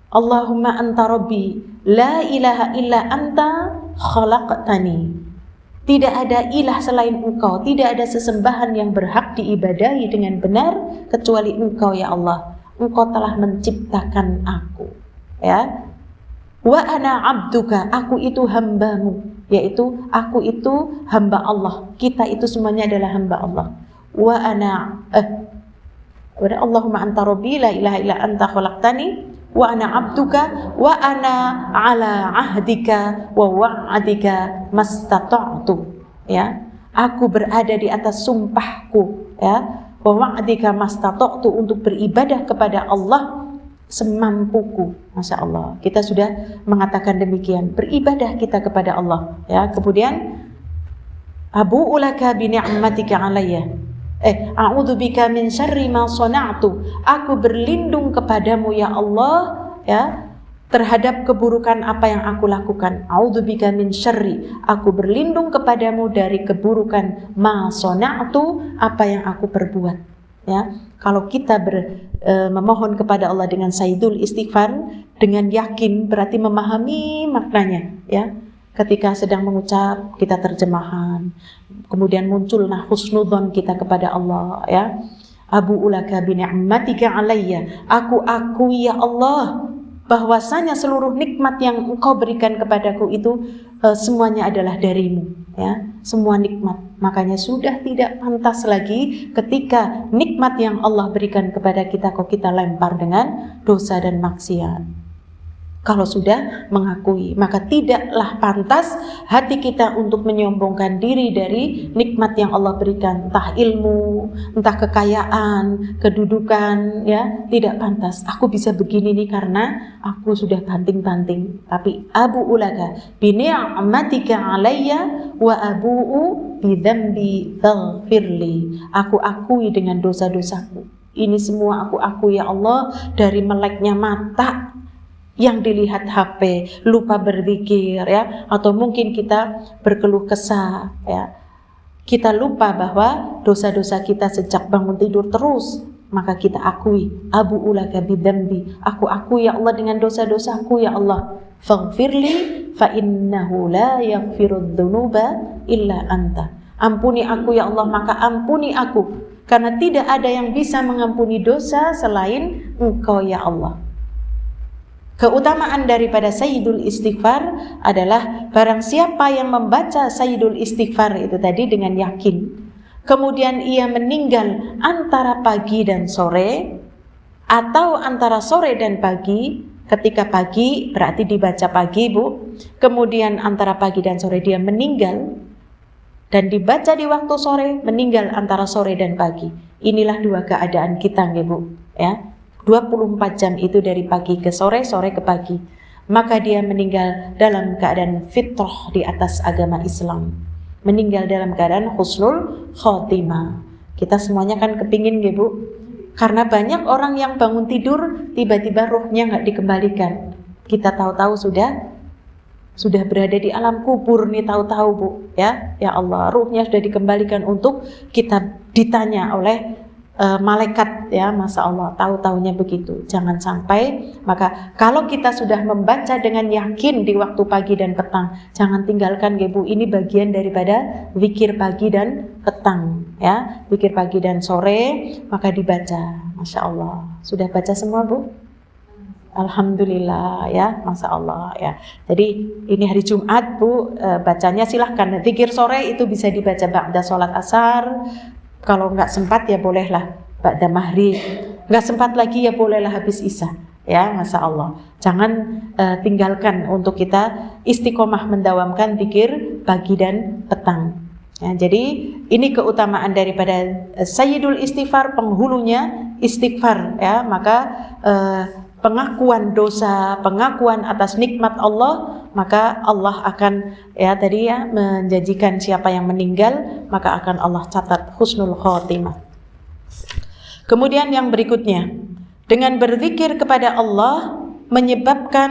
Speaker 1: Allahumma anta rabbi, la ilaha illa anta khalaqtani. Tidak ada ilah selain engkau, tidak ada sesembahan yang berhak diibadahi dengan benar kecuali engkau ya Allah. Engkau telah menciptakan aku, ya. Wa ana abduka, aku itu hambamu, yaitu aku itu hamba Allah. Kita itu semuanya adalah hamba Allah. Wa ana Allahumma anta rabbi la ilaha illa anta khalaqtani wa ana abduka wa ana ala ahdika wa wa'adika mastata'tu, ya. Aku berada di atas sumpahku, ya, wa wa'adika mastata'tu, untuk beribadah kepada Allah semampuku. Masya Allah, kita sudah mengatakan demikian, beribadah kita kepada Allah, ya. Kemudian abu'u laka bi ni'matika alayya, a'udzubika min syarri ma shana'tu, aku berlindung kepadamu ya Allah, ya, terhadap keburukan apa yang aku lakukan. A'udzubika min syarri, aku berlindung kepadamu dari keburukan ma shana'tu, apa yang aku perbuat, ya. Kalau kita memohon kepada Allah dengan sayyidul istighfar, dengan yakin, berarti memahami maknanya, ya. Ketika sedang mengucap, kita terjemahan, kemudian muncullah husnudzon kita kepada Allah, ya. Abu'u laka bi ni'matika alayya, aku akui ya Allah bahwasanya seluruh nikmat yang engkau berikan kepadaku itu semuanya adalah darimu, ya. Semua nikmat. Makanya sudah tidak pantas lagi ketika nikmat yang Allah berikan kepada kita kok kita lempar dengan dosa dan maksiat. Kalau sudah mengakui, maka tidaklah pantas hati kita untuk menyombongkan diri dari nikmat yang Allah berikan, entah ilmu, entah kekayaan, kedudukan, ya, tidak pantas. Aku bisa begini nih karena aku sudah banting-banting. Tapi abu'u laka bi ni'matika alayya wa abu'u bi dzambi faghfirli, aku akui dengan dosa-dosaku. Ini semua aku akui ya Allah, dari meleknya mata yang dilihat HP, lupa berzikir, ya, atau mungkin kita berkeluh kesah, ya. Kita lupa bahwa dosa-dosa kita sejak bangun tidur terus, maka kita akui, abu'u laka bidzambi, aku akui ya Allah dengan dosa-dosaku ya Allah. Faghfirli fa innahu la yaghfirudz dzunuba illa anta. Ampuni aku ya Allah, maka ampuni aku, karena tidak ada yang bisa mengampuni dosa selain Engkau ya Allah. Keutamaan daripada sayyidul istighfar adalah barang siapa yang membaca sayyidul istighfar itu tadi dengan yakin, kemudian ia meninggal antara pagi dan sore atau antara sore dan pagi. Ketika pagi berarti dibaca pagi Bu, kemudian antara pagi dan sore dia meninggal, dan dibaca di waktu sore, meninggal antara sore dan pagi. Inilah dua keadaan kita nggih Bu, ya. 24 jam itu dari pagi ke sore, sore ke pagi. Maka dia meninggal dalam keadaan fitrah di atas agama Islam. Meninggal dalam keadaan husnul khotimah. Kita semuanya kan kepingin nggih Bu? Karena banyak orang yang bangun tidur tiba-tiba ruhnya nggak dikembalikan. Kita tahu-tahu sudah berada di alam kubur nih, tahu-tahu Bu, ya. Ya Allah, ruhnya sudah dikembalikan untuk kita ditanya oleh malaikat, ya. Masya Allah, tahu-tahunya begitu. Jangan sampai, maka kalau kita sudah membaca dengan yakin di waktu pagi dan petang, jangan tinggalkan Bu, ini bagian daripada zikir pagi dan petang, ya. Zikir pagi dan sore maka dibaca. Masya Allah, sudah baca semua Bu? Alhamdulillah ya, Masya Allah ya. Jadi ini hari Jumat Bu, bacanya silahkan. Zikir sore itu bisa dibaca ba'da sholat asar. Kalau nggak sempat ya bolehlah ba'da maghrib. Nggak sempat lagi ya bolehlah habis isya. Ya, Masya Allah. Jangan tinggalkan untuk kita istiqomah mendawamkan zikir pagi dan petang. Ya, jadi ini keutamaan daripada Sayyidul Istighfar, penghulunya istighfar ya. Maka pengakuan dosa, pengakuan atas nikmat Allah, maka Allah akan ya tadi ya menjanjikan siapa yang meninggal maka akan Allah catat husnul khotimah. Kemudian yang berikutnya, dengan berzikir kepada Allah menyebabkan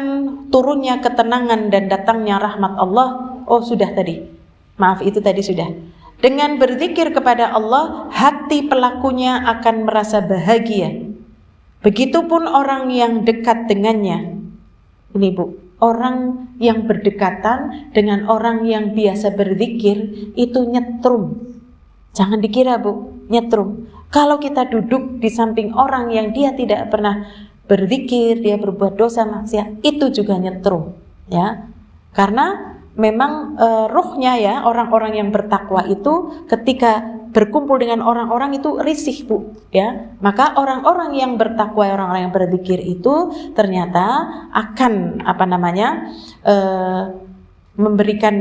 Speaker 1: turunnya ketenangan dan datangnya rahmat Allah. Oh sudah tadi. Maaf itu tadi sudah. Dengan berzikir kepada Allah, hati pelakunya akan merasa bahagia. Begitupun orang yang dekat dengannya. Ini Bu, orang yang berdekatan dengan orang yang biasa berzikir itu nyetrum. Jangan dikira Bu, nyetrum. Kalau kita duduk di samping orang yang dia tidak pernah berzikir, dia berbuat dosa maksiat, itu juga nyetrum, ya. Karena memang ruhnya ya orang-orang yang bertakwa itu ketika berkumpul dengan orang-orang itu risih Bu ya. Maka orang-orang yang bertakwa, orang-orang yang berzikir itu ternyata akan memberikan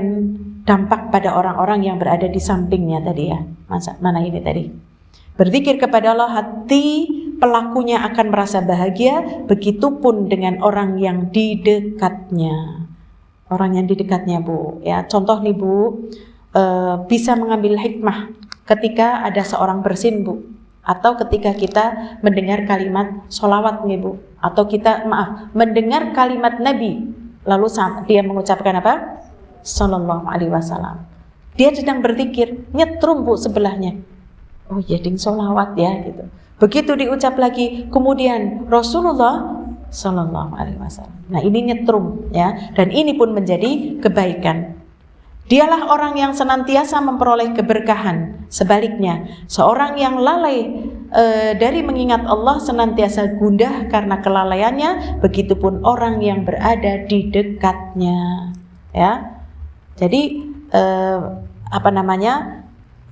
Speaker 1: dampak pada orang-orang yang berada di sampingnya tadi ya. Mana ini tadi? Berzikir kepada Allah, hati pelakunya akan merasa bahagia, begitupun dengan orang yang di dekatnya. Orang yang di dekatnya Bu ya. Contoh nih Bu, bisa mengambil hikmah ketika ada seorang bersin Bu, atau ketika kita mendengar kalimat sholawat nih Bu, atau kita mendengar kalimat Nabi lalu dia mengucapkan apa? Sallallahu alaihi wasallam. Dia sedang berzikir, nyetrum Bu sebelahnya. Oh ya ding sholawat ya gitu. Begitu diucap lagi, kemudian Rasulullah Sallallahu alaihi wasallam. Nah ini nyetrum ya, dan ini pun menjadi kebaikan. Dialah orang yang senantiasa memperoleh keberkahan. Sebaliknya, seorang yang lalai dari mengingat Allah senantiasa gundah karena kelalaiannya. Begitupun orang yang berada di dekatnya. Ya, jadi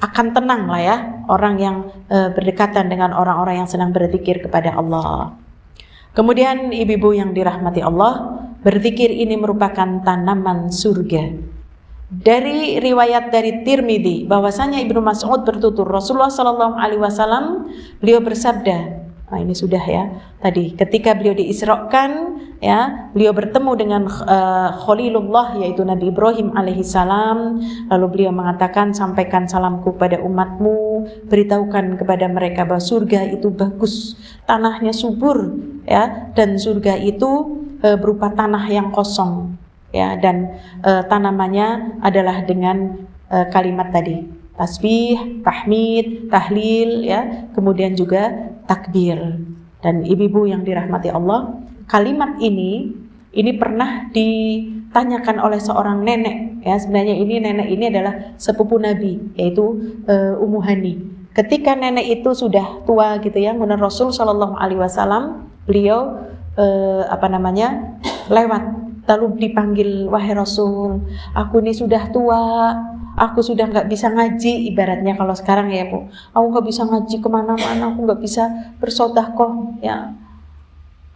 Speaker 1: akan tenang lah ya orang yang berdekatan dengan orang-orang yang sedang berzikir kepada Allah. Kemudian ibu-ibu yang dirahmati Allah, berzikir ini merupakan tanaman surga. Dari riwayat dari Tirmidzi bahwasanya Ibnu Mas'ud bertutur Rasulullah sallallahu alaihi wasallam beliau bersabda, nah ini sudah ya tadi, ketika beliau diisrakan ya, beliau bertemu dengan Khalilullah yaitu Nabi Ibrahim alaihi salam, lalu beliau mengatakan, sampaikan salamku pada umatmu, beritahukan kepada mereka bahwa surga itu bagus, tanahnya subur ya, dan surga itu berupa tanah yang kosong ya, dan tanamannya adalah dengan kalimat tadi, tasbih, tahmid, tahlil ya, kemudian juga takbir. Dan ibu-ibu yang dirahmati Allah, kalimat ini pernah ditanyakan oleh seorang nenek ya. Sebenarnya nenek ini adalah sepupu Nabi, yaitu Ummu Hani. Ketika nenek itu sudah tua gitu ya, kemudian Rasul sallallahu alaihi wasallam beliau lewat, lalu dipanggil, wahai Rasul, aku ini sudah tua, aku sudah nggak bisa ngaji, ibaratnya kalau sekarang ya Bu, aku nggak bisa ngaji kemana-mana, aku nggak bisa bersedekah ya,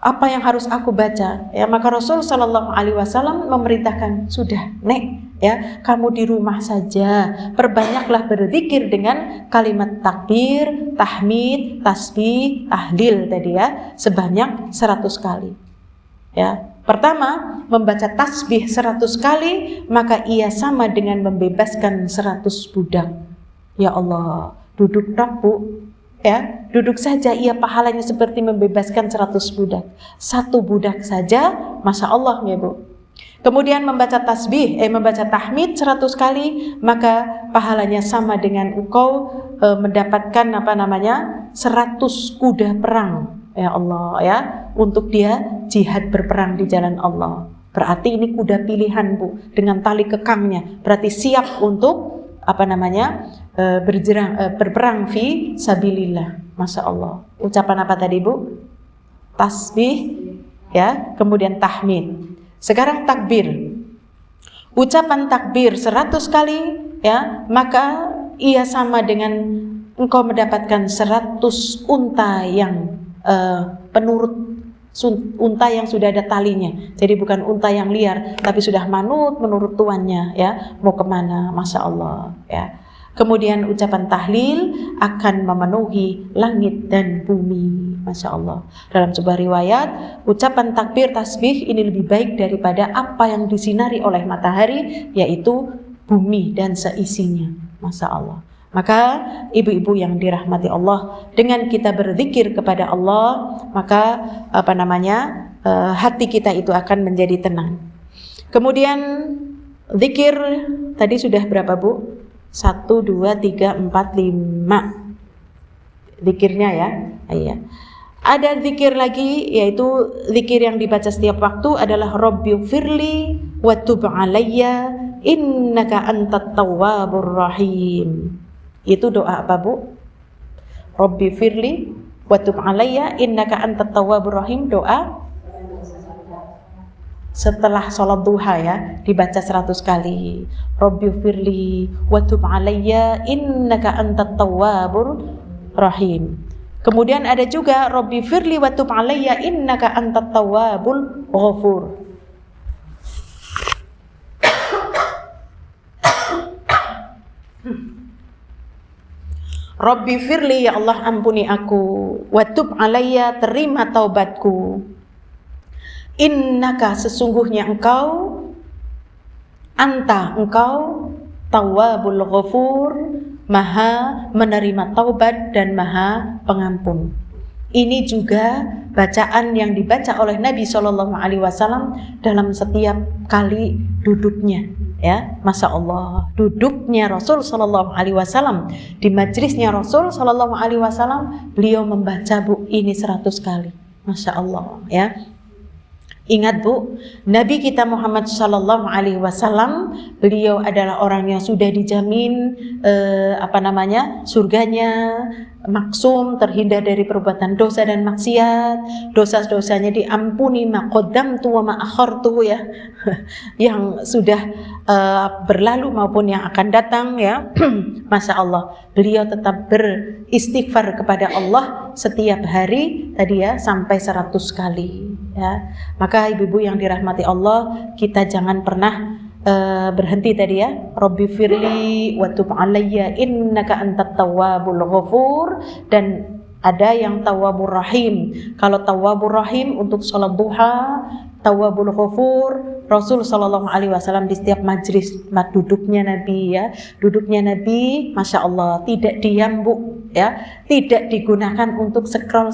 Speaker 1: apa yang harus aku baca ya? Maka Rasul sallallahu alaihi wasallam memerintahkan, sudah Nek ya, kamu di rumah saja perbanyaklah berzikir dengan kalimat takbir, tahmid, tasbih, tahlil tadi ya, sebanyak 100 kali ya. Pertama, membaca tasbih 100 kali, maka ia sama dengan membebaskan 100 budak. Ya Allah, duduk Bu ya, duduk saja ia pahalanya seperti membebaskan 100 budak. Satu budak saja, Masya Allah ya Bu. Kemudian membaca tasbih, membaca tahmid 100 kali, maka pahalanya sama dengan engkau mendapatkan 100 kuda perang. Ya Allah ya, untuk dia jihad berperang di jalan Allah. Berarti ini kuda pilihan Bu, dengan tali kekangnya, berarti siap untuk berperang fi sabilillah. Masya Allah. Ucapan apa tadi Bu? Tasbih, ya, kemudian tahmid. Sekarang takbir. Ucapan takbir 100 kali, ya, maka ia sama dengan engkau mendapatkan 100 unta yang penurut, unta yang sudah ada talinya. Jadi bukan unta yang liar, tapi sudah manut menurut tuannya, ya, mau kemana, masya Allah, ya. Kemudian ucapan tahlil akan memenuhi langit dan bumi, masya Allah. Dalam sebuah riwayat, ucapan takbir tasbih ini lebih baik daripada apa yang disinari oleh matahari, yaitu bumi dan seisinya, masya Allah. Maka ibu-ibu yang dirahmati Allah, dengan kita berzikir kepada Allah, maka hati kita itu akan menjadi tenang. Kemudian zikir tadi sudah berapa, Bu? 1, 2, 3, 4, 5 zikirnya, ya. Iya. Ada zikir lagi, yaitu zikir yang dibaca setiap waktu adalah Rabbighfirli wa tub 'alayya innaka antat tawwabur rahim. Itu doa apa, Bu? Rabbighfirli wa tub 'alayya innaka antat tawwabur rahim, doa setelah sholat duha, ya, dibaca 100 kali. Rabbighfirli wa tub 'alayya innaka antat tawwabur rahim. Kemudian ada juga Rabbighfirli wa tub 'alayya innaka antat tawwabul ghafur. Rabbighfirli, ya Allah ampuni aku, wa tub 'alayya, terima taubatku. Innaka, sesungguhnya engkau, anta, engkau, tawwabul ghafur, maha menerima taubat dan maha pengampun. Ini juga bacaan yang dibaca oleh Nabi SAW dalam setiap kali duduknya, ya, masya Allah. Duduknya Rasul SAW di majlisnya Rasul SAW, beliau membaca, Bu, ini 100 kali, masya Allah, ya. Ingat, Bu, Nabi kita Muhammad SAW, beliau adalah orang yang sudah dijamin surganya, maksum, terhindar dari perbuatan dosa dan maksiat, dosa-dosanya diampuni, ma qaddamtu wa ma akhartu, ya, yang sudah berlalu maupun yang akan datang, ya. Masya Allah, beliau tetap beristighfar kepada Allah setiap hari tadi, ya, sampai 100 kali, ya. Maka ibu-ibu yang dirahmati Allah, kita jangan pernah berhenti tadi, ya. Rabbighfirli wa tub 'alayya innaka antat tawwabul ghafur, dan ada yang tawwabur rahim. Kalau tawwabur rahim untuk sholat duha, tawwabul ghafur, Rasul SAW di setiap majlis duduknya Nabi, ya, duduknya Nabi, masya Allah, tidak diam, Bu, ya, tidak digunakan untuk scroll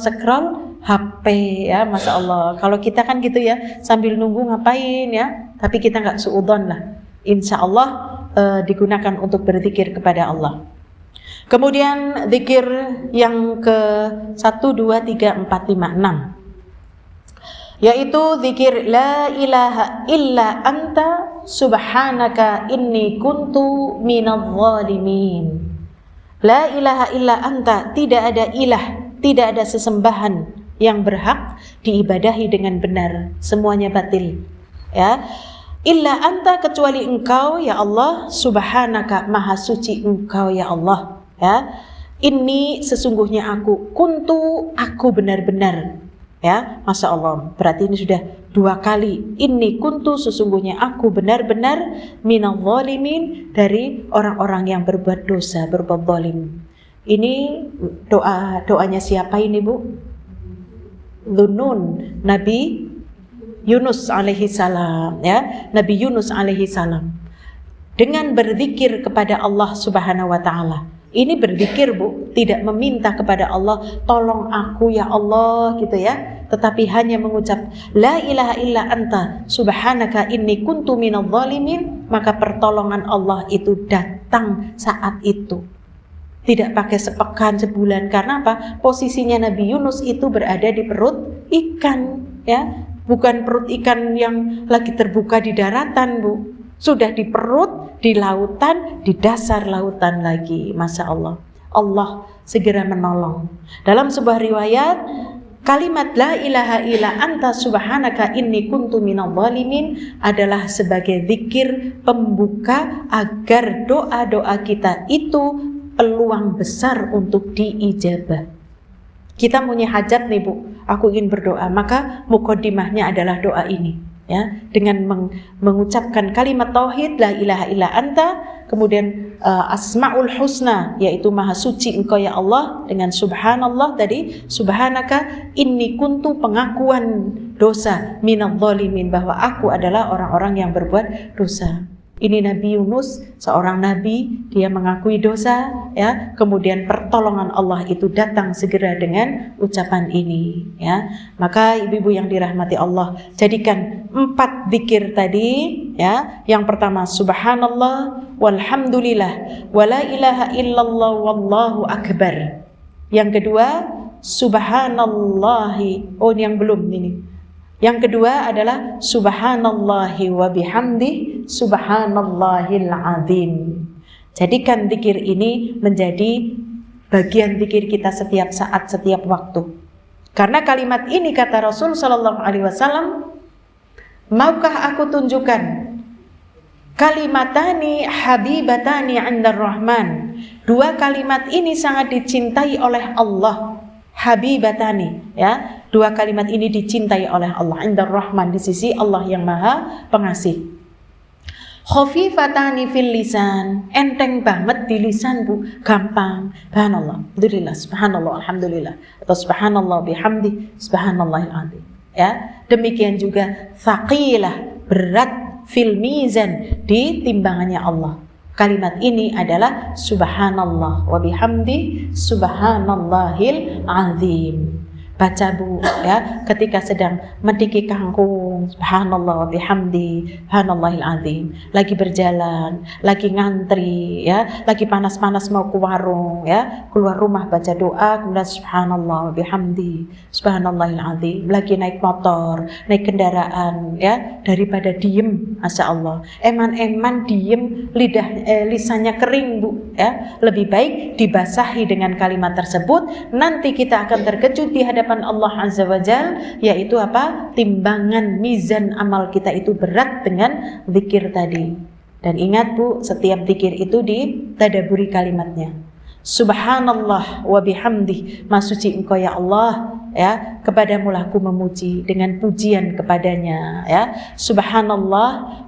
Speaker 1: HP, ya, masya Allah. Kalau kita kan gitu, ya, sambil nunggu ngapain, ya, tapi kita nggak suudzon lah. Insya Allah digunakan untuk berzikir kepada Allah. Kemudian zikir yang ke 1, 2, 3, 4, 5, 6, yaitu zikir la ilaha illa anta subhanaka inni kuntu minadh dhalimin. La ilaha illa anta, tidak ada ilah, tidak ada sesembahan yang berhak diibadahi dengan benar, semuanya batil, ya. Illa anta, kecuali engkau, ya Allah, subhanaka, maha suci engkau, ya Allah, ya. Ini sesungguhnya aku, kuntu, aku benar-benar, ya, masya Allah. Berarti ini sudah 2 kali. Inni kuntu, sesungguhnya aku benar-benar minadh dhalimin, dari orang-orang yang berbuat dosa, berbuat zalim. Ini doanya siapa ini, Bu? Dhunnun, Nabi Yunus alaihi salam, ya, Nabi Yunus alaihi salam. Dengan berzikir kepada Allah Subhanahu wa taala. Ini berzikir, Bu, tidak meminta kepada Allah, tolong aku ya Allah, gitu, ya, tetapi hanya mengucap la ilaha illa anta subhanaka inni kuntu minadh dhalimin, maka pertolongan Allah itu datang saat itu. Tidak pakai sepekan, sebulan. Karena apa? Posisinya Nabi Yunus itu berada di perut ikan, ya, bukan perut ikan yang lagi terbuka di daratan, Bu. Sudah di perut, di lautan, di dasar lautan lagi. Masya Allah, Allah segera menolong. Dalam sebuah riwayat, Kalimat la ilaha illa anta subhanaka inni kuntu minadh dhalimin adalah sebagai zikir pembuka agar doa-doa kita itu peluang besar untuk diijabah. Kita punya hajat nih Bu, aku ingin berdoa, maka muqaddimahnya adalah doa ini, ya, dengan mengucapkan kalimat tauhid la ilaha illa anta, kemudian asmaul husna, yaitu maha suci engkau ya Allah, dengan subhanallah tadi, subhanaka inni kuntu, pengakuan dosa, minadh dhalimin, bahwa aku adalah orang-orang yang berbuat dosa. Ini Nabi Yunus, seorang nabi, dia mengakui dosa, ya, kemudian pertolongan Allah itu datang segera dengan ucapan ini, ya. Maka ibu-ibu yang dirahmati Allah, jadikan 4 zikir tadi, ya. Yang pertama subhanallah walhamdulillah wala ilaha illallah wallahu akbar. Yang kedua subhanallahi, yang belum ini. Yang kedua adalah subhanallahi wa bihamdi subhanallahil azim. Jadikan zikir ini menjadi bagian zikir kita setiap saat, setiap waktu. Karena kalimat ini kata Rasul sallallahu alaihi wasallam, maukah aku tunjukkan kalimatani habibatani 'indar rahman. 2 kalimat ini sangat dicintai oleh Allah. Habibatani, ya. 2 kalimat ini dicintai oleh Allah, 'indar rahman, di sisi Allah yang maha pengasih. Khafifatani fil lisan, enteng banget di lisan Bu, gampang. Subhanallah, alhamdulillah, subhanallah, alhamdulillah, atau subhanallah bihamdi subhanallahil azim, ya. Demikian juga thaqilah, berat, fil mizan, di timbangannya Allah. Kalimat ini adalah subhanallah wa bihamdi subhanallahil azim. Baca Bu, ya, ketika sedang mendiki kangkung, subhanallah wa bihamdi subhanallahil azim, lagi berjalan, lagi ngantri, ya, lagi panas-panas mau ke warung, ya, keluar rumah baca doa, kemudian subhanallah wa bihamdi subhanallahil azim, lagi naik motor, naik kendaraan, ya, daripada diem, masya Allah, eman-eman diem, lisannya kering Bu, ya, lebih baik dibasahi dengan kalimat tersebut. Nanti kita akan terkejut di hadapan Allah Azza wa Jal, yaitu apa? Timbangan mizan amal kita itu berat dengan zikir tadi. Dan ingat Bu, setiap zikir itu ditadaburi kalimatnya. Subhanallah wa bihamdi, maha suci engkau ya Allah, ya, kepadamulah aku memuji dengan pujian kepadanya, ya. Subhanallah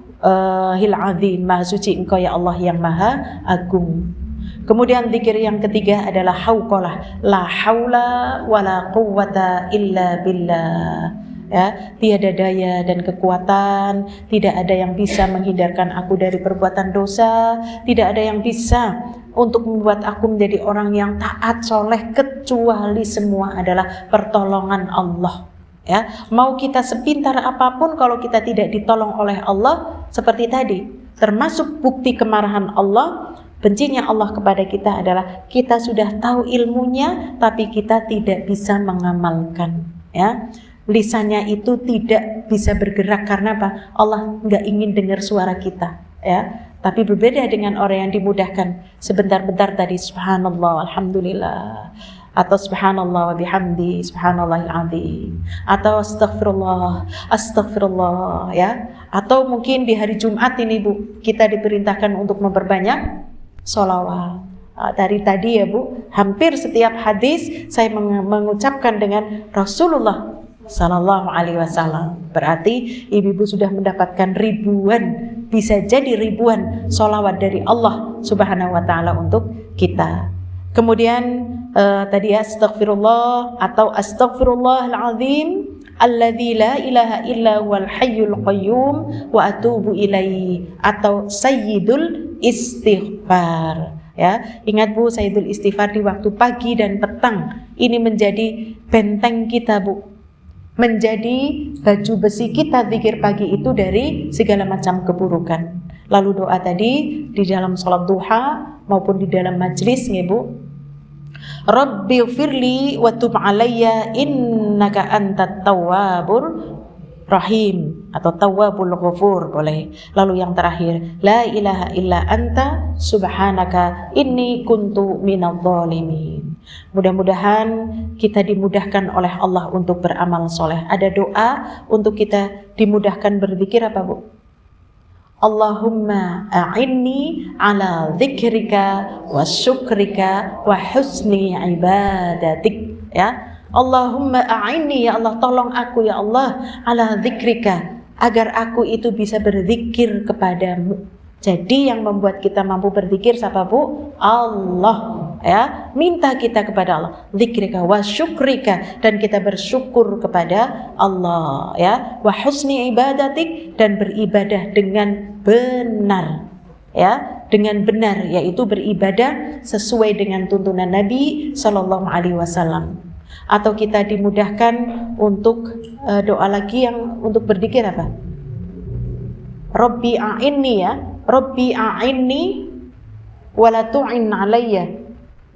Speaker 1: hil azim, maha suci engkau ya Allah yang maha agung. Kemudian zikir yang ketiga adalah hauqalah, la haula wala quwwata illa billah, ya, tiada daya dan kekuatan, tidak ada yang bisa menghindarkan aku dari perbuatan dosa, tidak ada yang bisa untuk membuat aku menjadi orang yang taat soleh, kecuali semua adalah pertolongan Allah, ya. Mau kita sepintar apapun, kalau kita tidak ditolong oleh Allah, seperti tadi, termasuk bukti kemarahan Allah, bencinya Allah kepada kita adalah kita sudah tahu ilmunya tapi kita tidak bisa mengamalkan, ya. Lisannya itu tidak bisa bergerak karena apa? Allah nggak ingin dengar suara kita, ya. Tapi berbeda dengan orang yang dimudahkan, sebentar-bentar tadi subhanallah alhamdulillah, atau subhanallah wa bihamdi subhanallahil azim, atau astagfirullah, ya. Atau mungkin di hari Jumat ini Bu, kita diperintahkan untuk memperbanyak sholawat. Dari tadi ya Bu, hampir setiap hadis saya mengucapkan dengan Rasulullah Sallallahu Alaihi Wasallam. Berarti ibu-ibu sudah mendapatkan ribuan, bisa jadi ribuan sholawat dari Allah Subhanahu Wa Taala untuk kita. Kemudian tadi astaghfirullah atau astaghfirullahal azim alladzi la ilaha illa huwal hayyul qayyum wa atubu ilaihi, atau sayyidul istighfar, ya. Ingat Bu, sayyidul istighfar di waktu pagi dan petang ini menjadi benteng kita Bu, menjadi baju besi kita. Zikir pagi itu dari segala macam keburukan. Lalu doa tadi di dalam sholat duha maupun di dalam majlis nih Bu, Rabbi firli wa tub alayya innaka antat tawwabur rahim, atau tawwabul ghafur boleh. Lalu yang terakhir, la ilaha illa anta subhanaka inni kuntu minadh dhalimin. Mudah-mudahan kita dimudahkan oleh Allah untuk beramal soleh. Ada doa untuk kita dimudahkan berzikir apa, Bu? Allahumma a'inni ala dzikrika wa syukrika wa husni ibadatik. Ya, Allahumma a'inni, ya Allah tolong aku ya Allah, ala dzikrika, agar aku itu bisa berzikir kepadamu. Jadi yang membuat kita mampu berzikir siapa, Bu? Allah. Ya, minta kita kepada Allah, dzikrika wa syukrika, dan kita bersyukur kepada Allah, ya, wa husni ibadatik, dan beribadah dengan benar, ya, dengan benar, yaitu beribadah sesuai dengan tuntunan Nabi Shallallahu Alaihi Wasallam. Atau kita dimudahkan untuk doa lagi yang untuk berzikir apa? Rabbi a'inni, ya, Rabbi a'inni wala tu'in alayya,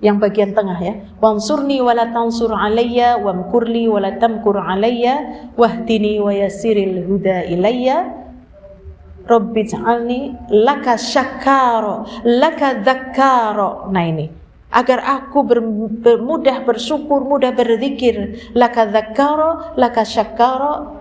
Speaker 1: yang bagian tengah, ya, wansurni wala tansur alayya wamkurli wala tamkur alayya wahdini wa yassiril huda ilayya Rabbi ja'alni laka syakaro laka dzakaro. Nah ini, agar aku mudah bersyukur, mudah berzikir, laka dzakaro laka syakaro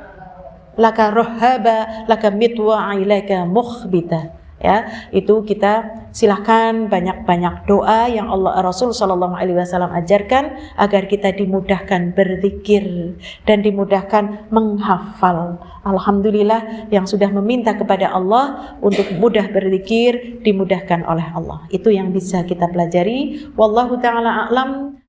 Speaker 1: laka rohaba laka mitwa ilaika mukhbita. Ya, itu kita silahkan banyak-banyak doa yang Rasul Shallallahu Alaihi Wasallam ajarkan agar kita dimudahkan berzikir dan dimudahkan menghafal. Alhamdulillah yang sudah meminta kepada Allah untuk mudah berzikir dimudahkan oleh Allah. Itu yang bisa kita pelajari. Wallahu taala a'lam.